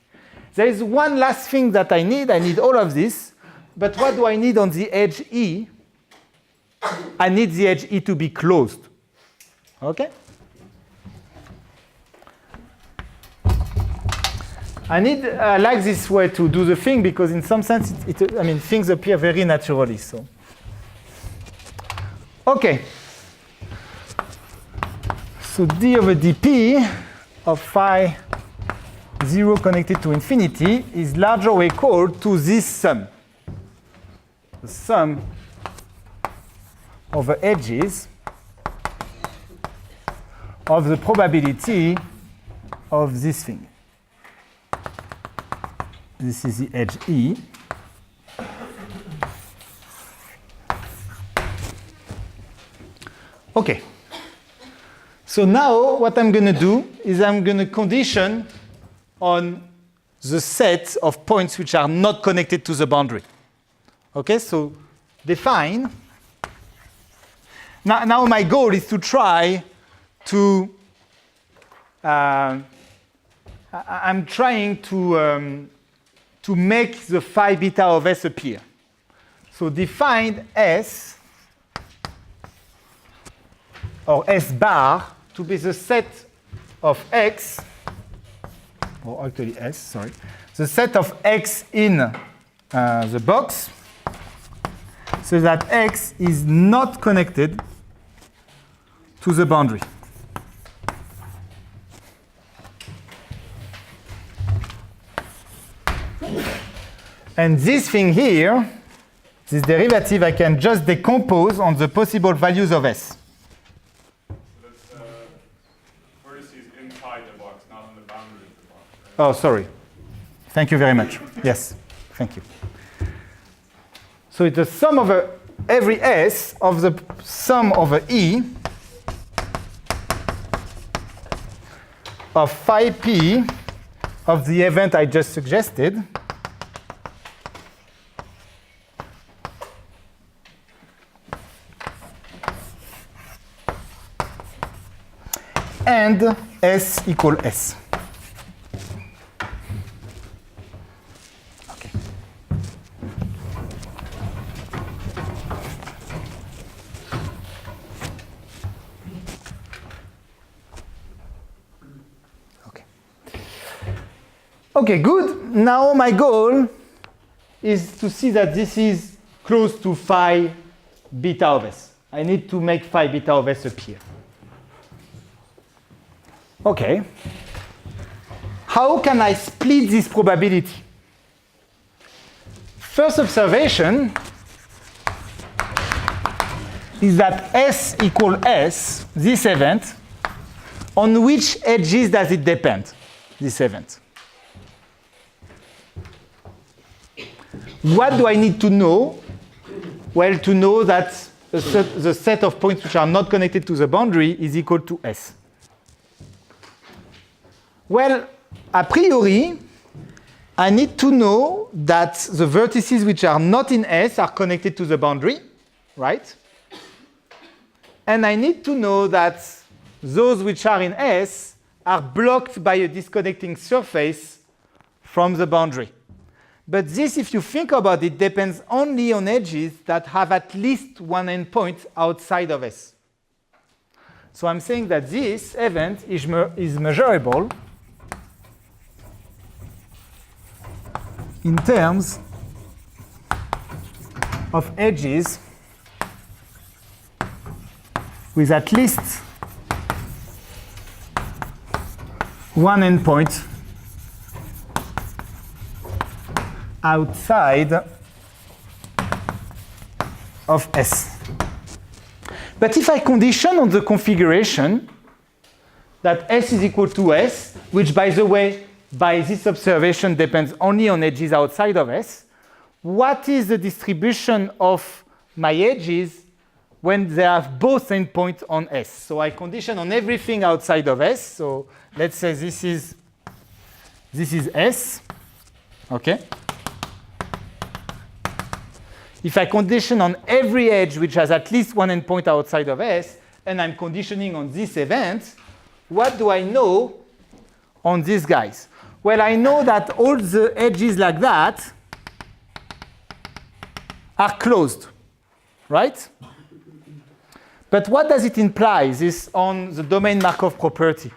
There is one last thing that I need. I need all of this. But what do I need on the edge E? I need the edge E to be closed. Okay? I like this way to do the thing because in some sense, I mean, things appear very naturally. So, okay. So d over dp of phi 0 connected to infinity is larger or equal to this sum. The sum over edges of the probability of this thing. This is the edge E. Okay. So now what I'm going to do is I'm going to condition on the set of points which are not connected to the boundary. Okay, so define. Now my goal is to try to, I'm trying to make the phi beta of S appear. So define S, or S bar, to be the set of X, or actually S, sorry, the set of X in the box, so that X is not connected to the boundary. And this thing here, this derivative, I can just decompose on the possible values of S. That's vertices inside the box, not on the boundary of the box. Right? Oh, sorry. Thank you very much. Yes, thank you. So it's the sum over every S of the sum over E of phi p of the event I just suggested and S equal S. Okay. Okay. Okay, good. Now my goal is to see that this is close to phi beta of S. I need to make phi beta of S appear. Okay. How can I split this probability? First observation is that S equals S, this event, on which edges does it depend, this event? What do I need to know? Well, to know that the set of points which are not connected to the boundary is equal to S. Well, a priori, I need to know that the vertices which are not in S are connected to the boundary, right? And I need to know that those which are in S are blocked by a disconnecting surface from the boundary. But this, if you think about it, depends only on edges that have at least one endpoint outside of S. So I'm saying that this event is measurable in terms of edges with at least one endpoint outside of S. But if I condition on the configuration that S is equal to S, which by the way, by this observation depends only on edges outside of S, what is the distribution of my edges when they have both endpoints on S? So I condition on everything outside of S. So let's say this is S, okay? If I condition on every edge which has at least one endpoint outside of S, and I'm conditioning on this event, what do I know on these guys? Well, I know that all the edges like that are closed, right? But what does it imply, this on the domain Markov property?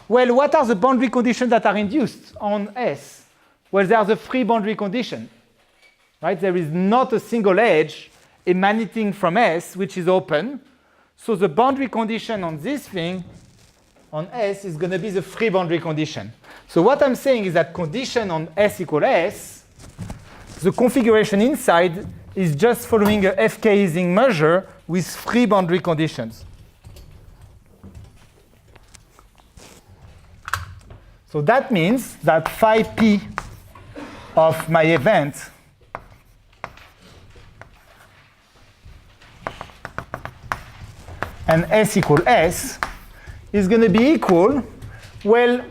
Well, what are the boundary conditions that are induced on S? Well, they are the free boundary condition, right? There is not a single edge emanating from S which is open. So the boundary condition on this thing, on S, is going to be the free boundary condition. So what I'm saying is that condition on S equals S, the configuration inside is just following a FK-Ising measure with free boundary conditions. So that means that phi p of my event and S equals S is going to be equal, well,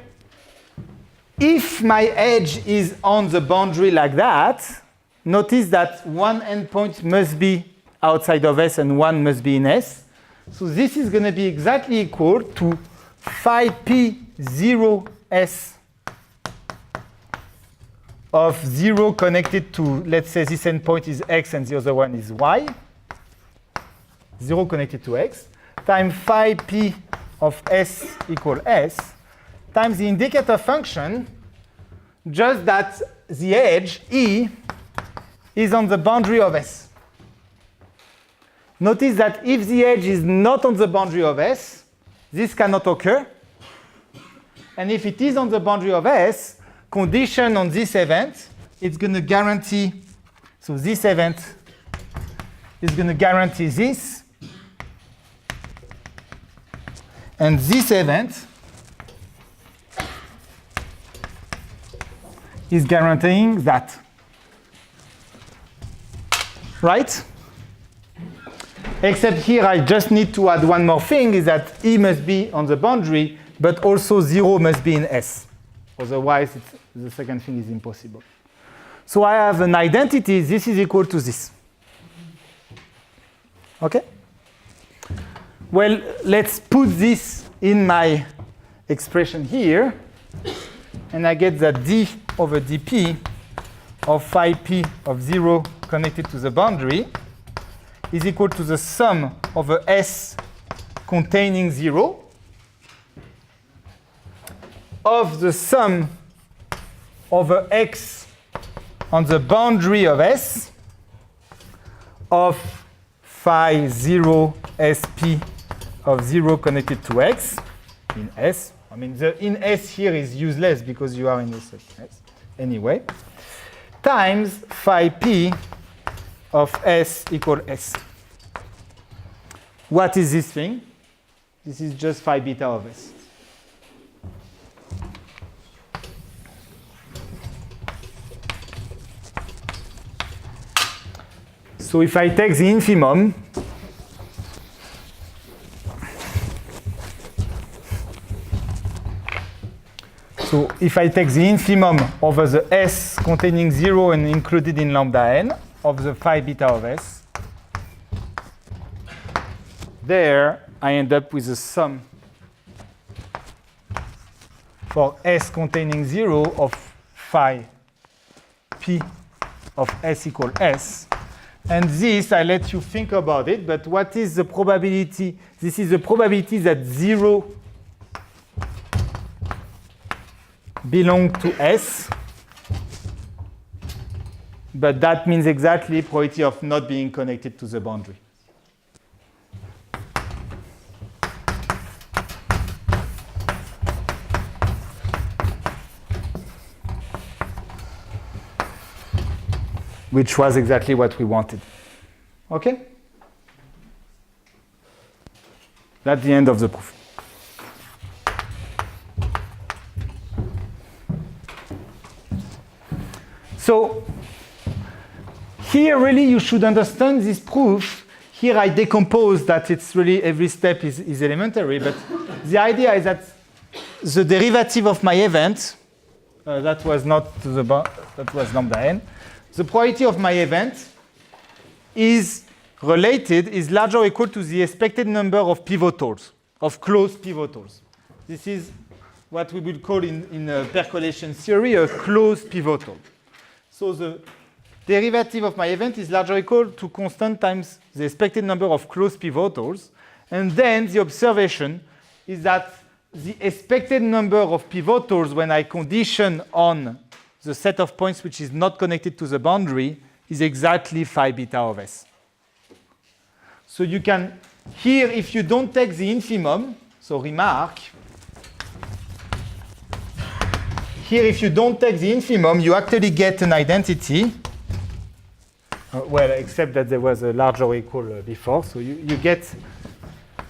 if my edge is on the boundary like that, notice that one endpoint must be outside of S and one must be in S. So this is going to be exactly equal to phi p 0S of 0 connected to, let's say this endpoint is X and the other one is Y. 0 connected to X, times phi p of S equals S, times the indicator function, just that the edge, E, is on the boundary of S. Notice that if the edge is not on the boundary of S, this cannot occur. And if it is on the boundary of S, condition on this event, it's going to guarantee, so this event is going to guarantee this. And this event is guaranteeing that. Right? Except here I just need to add one more thing, is that E must be on the boundary, but also 0 must be in S. Otherwise, the second thing is impossible. So I have an identity, this is equal to this. Okay? Well, let's put this in my expression here, and I get that d over dp of phi p of 0 connected to the boundary is equal to the sum over S containing 0 of the sum over X on the boundary of S of phi 0 SP of 0 connected to x in S. I mean, the in S here is useless because you are in S anyway, times phi P of S equal S. What is this thing? This is just phi beta of S. So if I take the infimum, so if I take the infimum over the S containing 0 and included in lambda n of the phi beta of S, there I end up with a sum for S containing 0 of phi P of S equal S. And this, I let you think about it, but what is the probability? This is the probability that 0 belong to S, but that means exactly probability of not being connected to the boundary. Which was exactly what we wanted. Okay? That's the end of the proof. So here really you should understand this proof. Here I decompose that it's really every step is elementary, but the idea is that the derivative of my event, that was not to the that was lambda n. The probability of my event is related, is larger or equal to the expected number of pivotals, of closed pivotals. This is what we would call in percolation theory a closed pivotal. So the derivative of my event is larger or equal to constant times the expected number of closed pivotals. And then the observation is that the expected number of pivotals when I condition on the set of points which is not connected to the boundary is exactly phi beta of S. So you can, here if you don't take the infimum, so remark, here if you don't take the infimum, you actually get an identity, well, except that there was a larger or equal before, so you get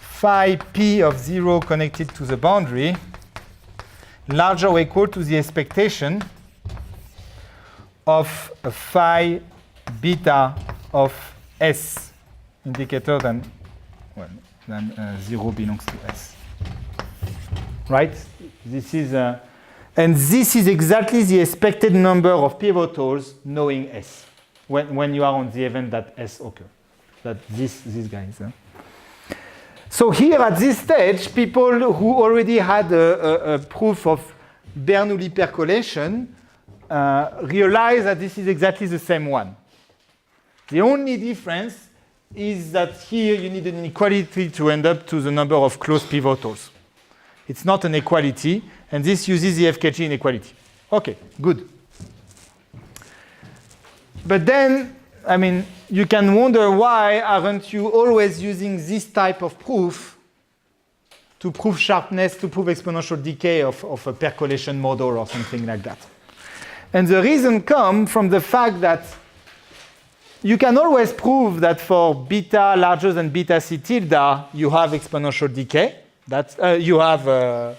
phi p of 0 connected to the boundary larger or equal to the expectation of a phi beta of S indicator than 0 belongs to S. Right? This is and this is exactly the expected number of pivotals knowing S when you are on the event that S occurs. That these guys. So here at this stage, people who already had a proof of Bernoulli percolation realize that this is exactly the same one. The only difference is that here you need an inequality to end up to the number of closed pivotals. It's not an equality, and this uses the FKG inequality. Okay, good. But then, I mean, you can wonder why aren't you always using this type of proof to prove sharpness, to prove exponential decay of a percolation model or something like that. And the reason comes from the fact that you can always prove that for beta larger than beta c tilde, you have exponential decay. That you have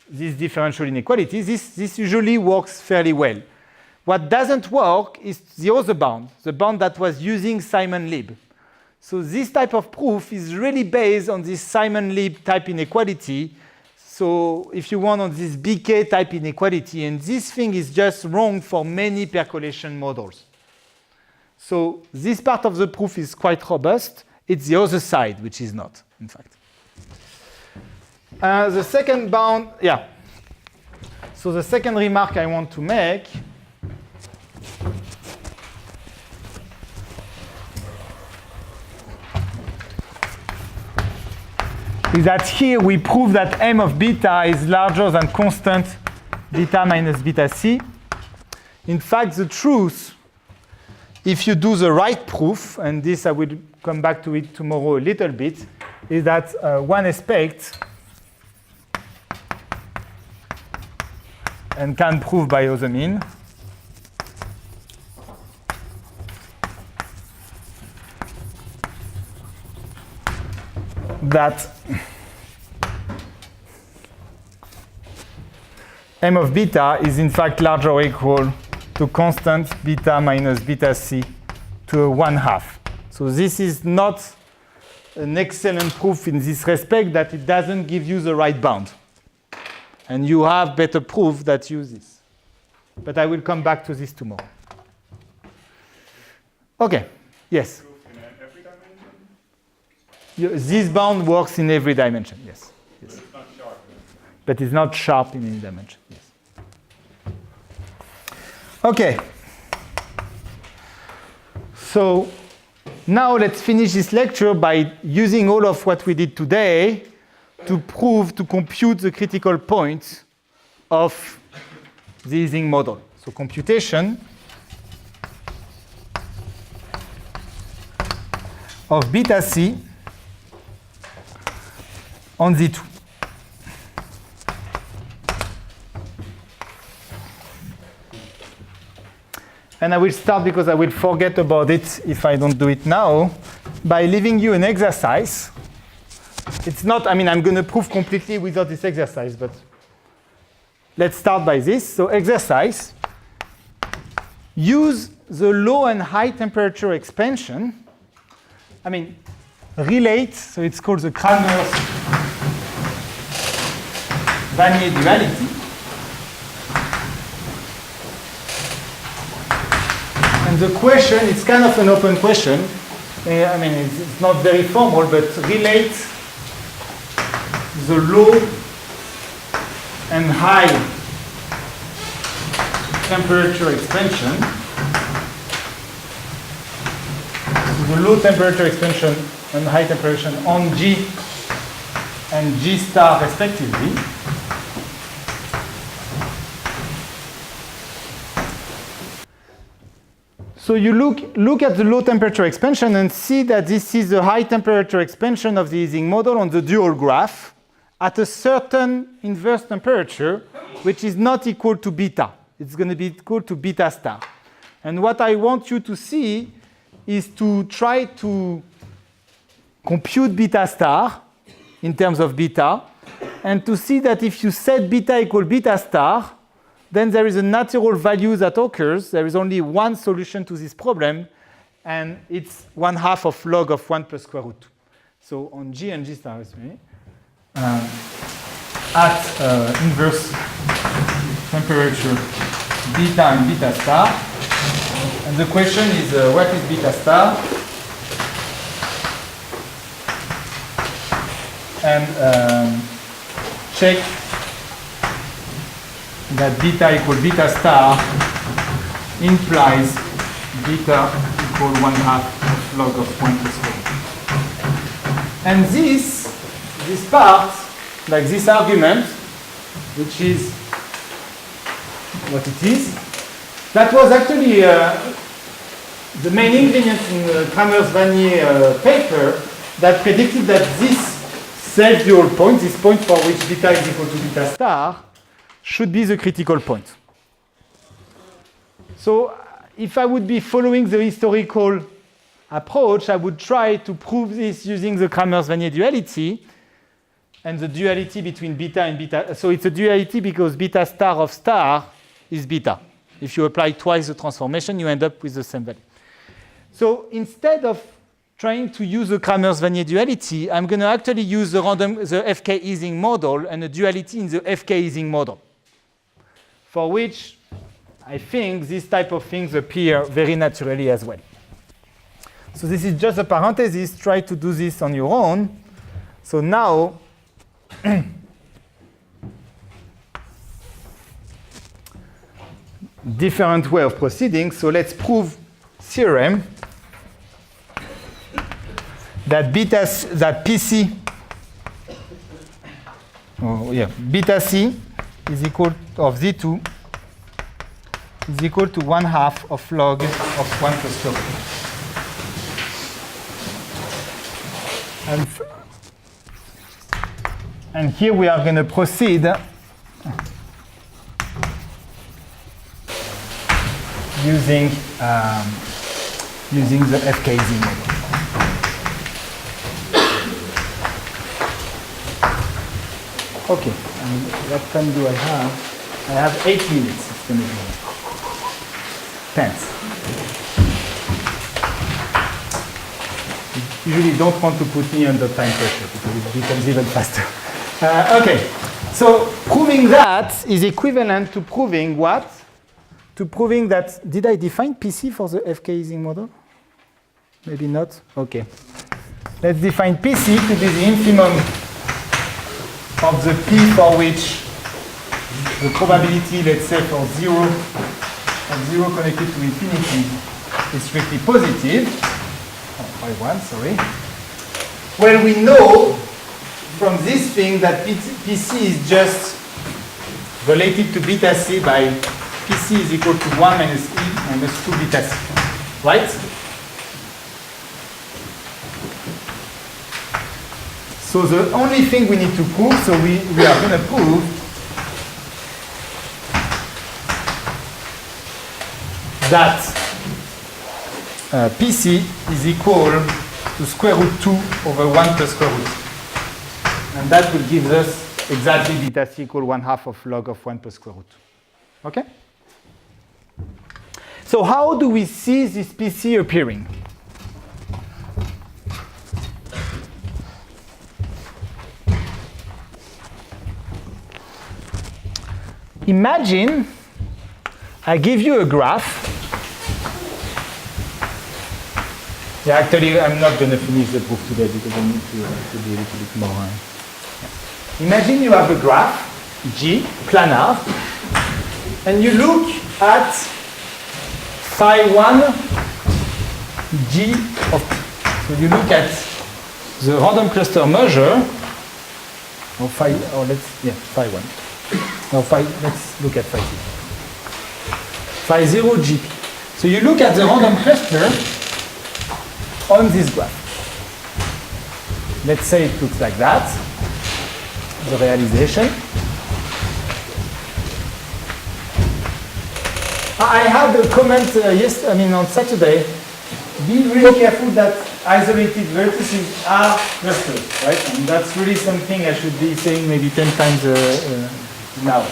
this differential inequality. This usually works fairly well. What doesn't work is the other bound, the bound that was using Simon-Lib. So this type of proof is really based on this Simon-Lib type inequality. So if you want on this BK type inequality, and this thing is just wrong for many percolation models. So this part of the proof is quite robust. It's the other side, which is not, in fact. The second bound, yeah. So the second remark I want to make is that here we prove that m of beta is larger than constant beta minus beta c. In fact, the truth if you do the right proof, and this I will come back to it tomorrow a little bit, is that one aspect, and can prove by other means, that m of beta is in fact larger or equal to constant beta minus beta c to a 1/2. So this is not an excellent proof in this respect that it doesn't give you the right bound. And you have better proof that use this. But I will come back to this tomorrow. Okay, yes? In every dimension? This bound works in every dimension, yes. But it's not sharp. But it's not sharp in any dimension, yes. Okay. So now let's finish this lecture by using all of what we did today to compute the critical point of the Ising model. So computation of beta c on Z2. And I will start, because I will forget about it if I don't do it now, by leaving you an exercise. It's not, I mean, I'm going to prove completely without this exercise, but let's start by this. So exercise, use the low and high temperature expansion. I mean, relate, so it's called the Kramers-Vannier duality. And the question, it's kind of an open question. I mean, it's not very formal, but relate the low and high temperature expansion. So the low temperature expansion and high temperature on G and G star respectively. So you look at the low temperature expansion and see that this is the high temperature expansion of the Ising model on the dual graph at a certain inverse temperature, which is not equal to beta. It's going to be equal to beta star. And what I want you to see is to try to compute beta star in terms of beta, and to see that if you set beta equal beta star, then there is a natural value that occurs. There is only one solution to this problem, and it's 1/2 of log of 1 plus square root 2. So on G and G star, at inverse temperature beta and beta star. And the question is, what is beta star? And check that beta equal beta star implies beta equal 1/2 of log of 1 plus 4. And this part, like this argument, which is what it is, that was actually the main ingredient in the Kramers-Vannier paper that predicted that this self-dual point, this point for which beta is equal to beta star, should be the critical point. So if I would be following the historical approach, I would try to prove this using the Kramers-Vannier duality and the duality between beta and beta. So it's a duality because beta star of star is beta. If you apply twice the transformation, you end up with the same value. So instead of trying to use the Kramers-Vannier duality, I'm going to actually use the FK Ising model and the duality in the FK Ising model, for which I think this type of things appear very naturally as well. So this is just a parenthesis. Try to do this on your own. So now, different way of proceeding. So let's prove theorem that PC, beta C is equal of Z2 is equal to 1/2 of log of 1 plus square root. And here we are going to proceed using the FKZ model. Okay, and what time do I have? I have 8 minutes. It's going to be tense. You usually don't want to put me under time pressure because it becomes even faster. Okay, so proving that is equivalent to proving what? To proving that, did I define PC for the FK-Ising model? Maybe not? Okay. Let's define PC to be the infimum of the P for which the probability, let's say for 0 connected to infinity is strictly positive. Oh, by 1, sorry. Well, we know from this thing that PC is just related to beta C by PC is equal to 1 minus E minus 2 beta C, right? So the only thing we need to prove, so we are going to prove that PC is equal to square root 2 over 1 plus square root. And that will give us exactly beta C equal 1/2 of log of 1 plus square root. Okay? So how do we see this PC appearing? Imagine I give you a graph. Yeah, actually, I'm not going to finish the proof today because I need to be a little bit more. Imagine you have a graph, G, planar, and you look at phi 1, G of T. So you look at the random cluster measure, or phi 1. No, let's look at phi 0. Phi 0 GP. So you look at the random cluster on this graph. Let's say it looks like that, the realization. I had a comment on Saturday. Be really careful that isolated vertices are clusters, right? And that's really something I should be saying maybe 10 times now.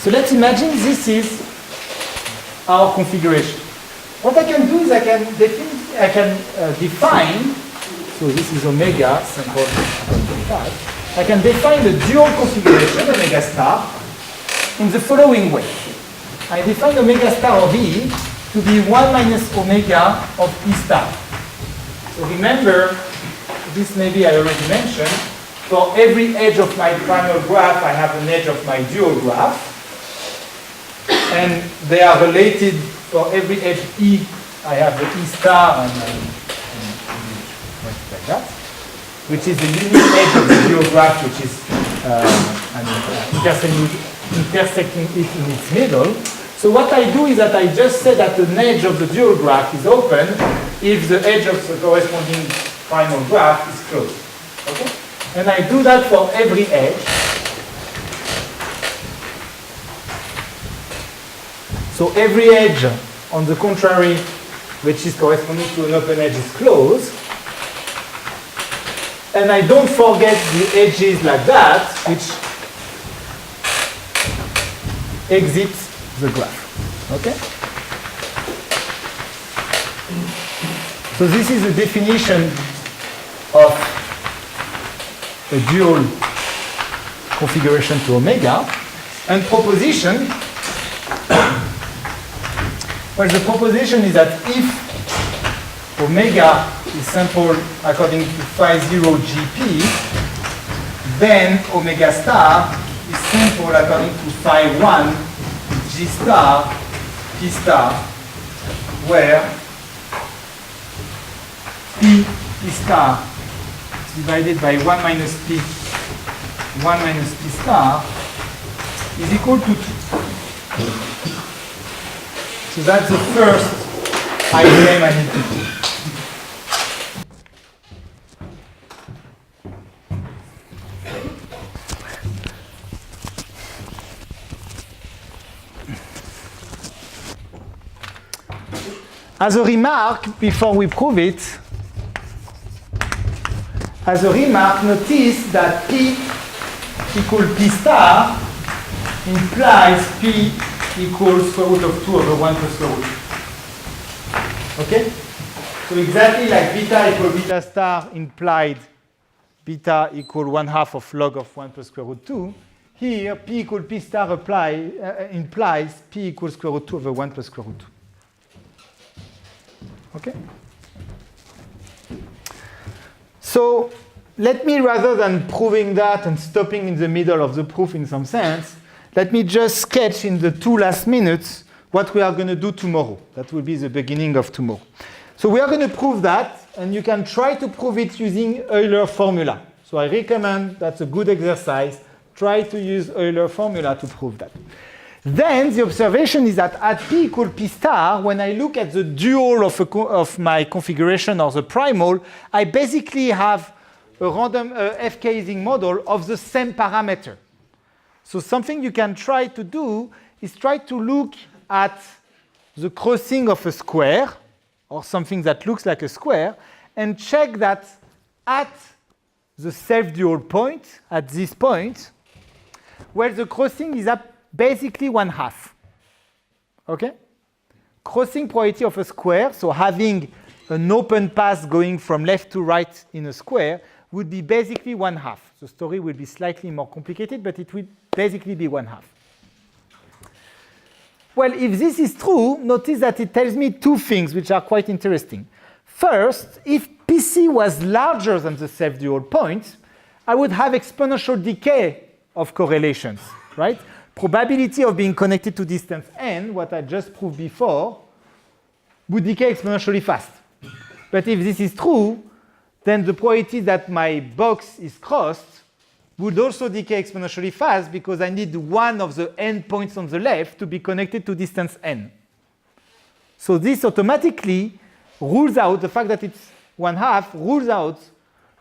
So let's imagine this is our configuration. What I can do is I can define, so this is omega, symbol 1.5. I can define the dual configuration, omega star, in the following way. I define omega star of E to be 1 minus omega of E star. So remember, this maybe I already mentioned, for every edge of my primal graph, I have an edge of my dual graph. And they are related, for every edge E, I have the E star and like that, which is the unique edge of the dual graph, which is intersecting it in its middle. So what I do is that I just say that an edge of the dual graph is open if the edge of the corresponding primal graph is closed. Okay? And I do that for every edge. So every edge, on the contrary, which is corresponding to an open edge, is closed. And I don't forget the edges like that, which exit the graph. Okay? So this is the definition of a dual configuration to omega. And proposition, well, the proposition is that if omega is sampled according to phi 0 GP, then omega star is sampled according to phi 1 G star P star, where P E star divided by 1 minus P star is equal to 2. So that's the first item I need to do. As a remark, before we prove it, notice that P equal P star implies P equals square root of 2 over 1 plus square root. Okay? So exactly like beta equal beta star implied beta equal 1/2 of log of 1 plus square root 2, here P equal P star implies P equals square root 2 over 1 plus square root 2. Okay? So let me, rather than proving that and stopping in the middle of the proof in some sense, let me just sketch in the 2 last minutes what we are going to do tomorrow. That will be the beginning of tomorrow. So we are going to prove that, and you can try to prove it using Euler formula. So I recommend, that's a good exercise, try to use Euler formula to prove that. Then the observation is that at P equal P star, when I look at the dual of my configuration or the primal, I basically have a random FK-Ising model of the same parameter. So something you can try to do is try to look at the crossing of a square or something that looks like a square and check that at the self-dual point, at this point, where the crossing is up basically 1/2. Okay? Crossing probability of a square, so having an open path going from left to right in a square, would be basically 1/2. The story will be slightly more complicated, but it will basically be 1/2. Well, if this is true, notice that it tells me 2 things which are quite interesting. First, if PC was larger than the self-dual point, I would have exponential decay of correlations, right? Probability of being connected to distance n, what I just proved before, would decay exponentially fast. But if this is true, then the probability that my box is crossed would also decay exponentially fast because I need one of the n points on the left to be connected to distance n. So this automatically rules out the fact that it's 1/2, rules out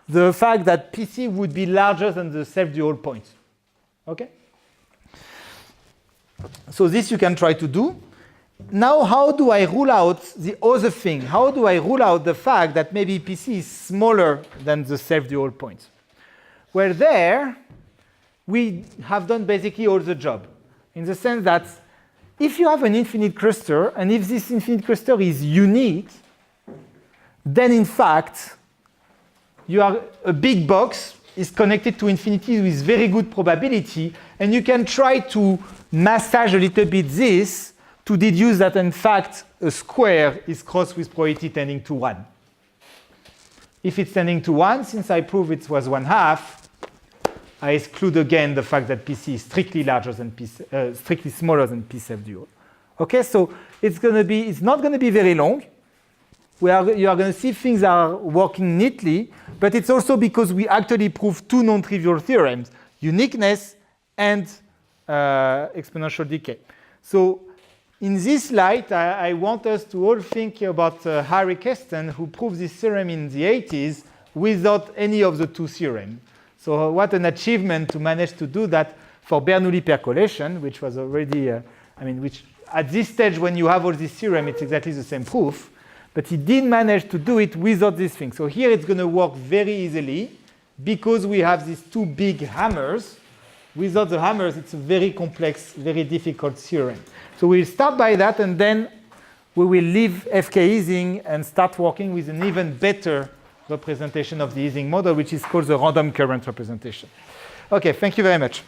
the fact that PC would be larger than the self-dual point. Okay? So this you can try to do. Now, how do I rule out the other thing? How do I rule out the fact that maybe PC is smaller than the self-dual point? Well, there, we have done basically all the job, in the sense that if you have an infinite cluster, and if this infinite cluster is unique, then in fact, you are a big box is connected to infinity with very good probability, and you can try to massage a little bit this to deduce that in fact a square is crossed with probability tending to 1. If it's tending to 1, since I proved it was 1/2, I exclude again the fact that PC is strictly larger than strictly smaller than P self-dual. Okay, so it's not going to be very long. You are going to see things are working neatly, but it's also because we actually proved 2 non-trivial theorems, uniqueness and exponential decay. So in this light, I want us to all think about Harry Keston, who proved this theorem in the 80s without any of the 2 theorems. So what an achievement to manage to do that for Bernoulli percolation, which was already, which at this stage when you have all these theorems, it's exactly the same proof. But he did manage to do it without this thing. So here it's going to work very easily because we have these 2 big hammers. Without the hammers, it's a very complex, very difficult theorem. So we'll start by that, and then we will leave FK-Ising and start working with an even better representation of the Ising model, which is called the random current representation. Okay, thank you very much.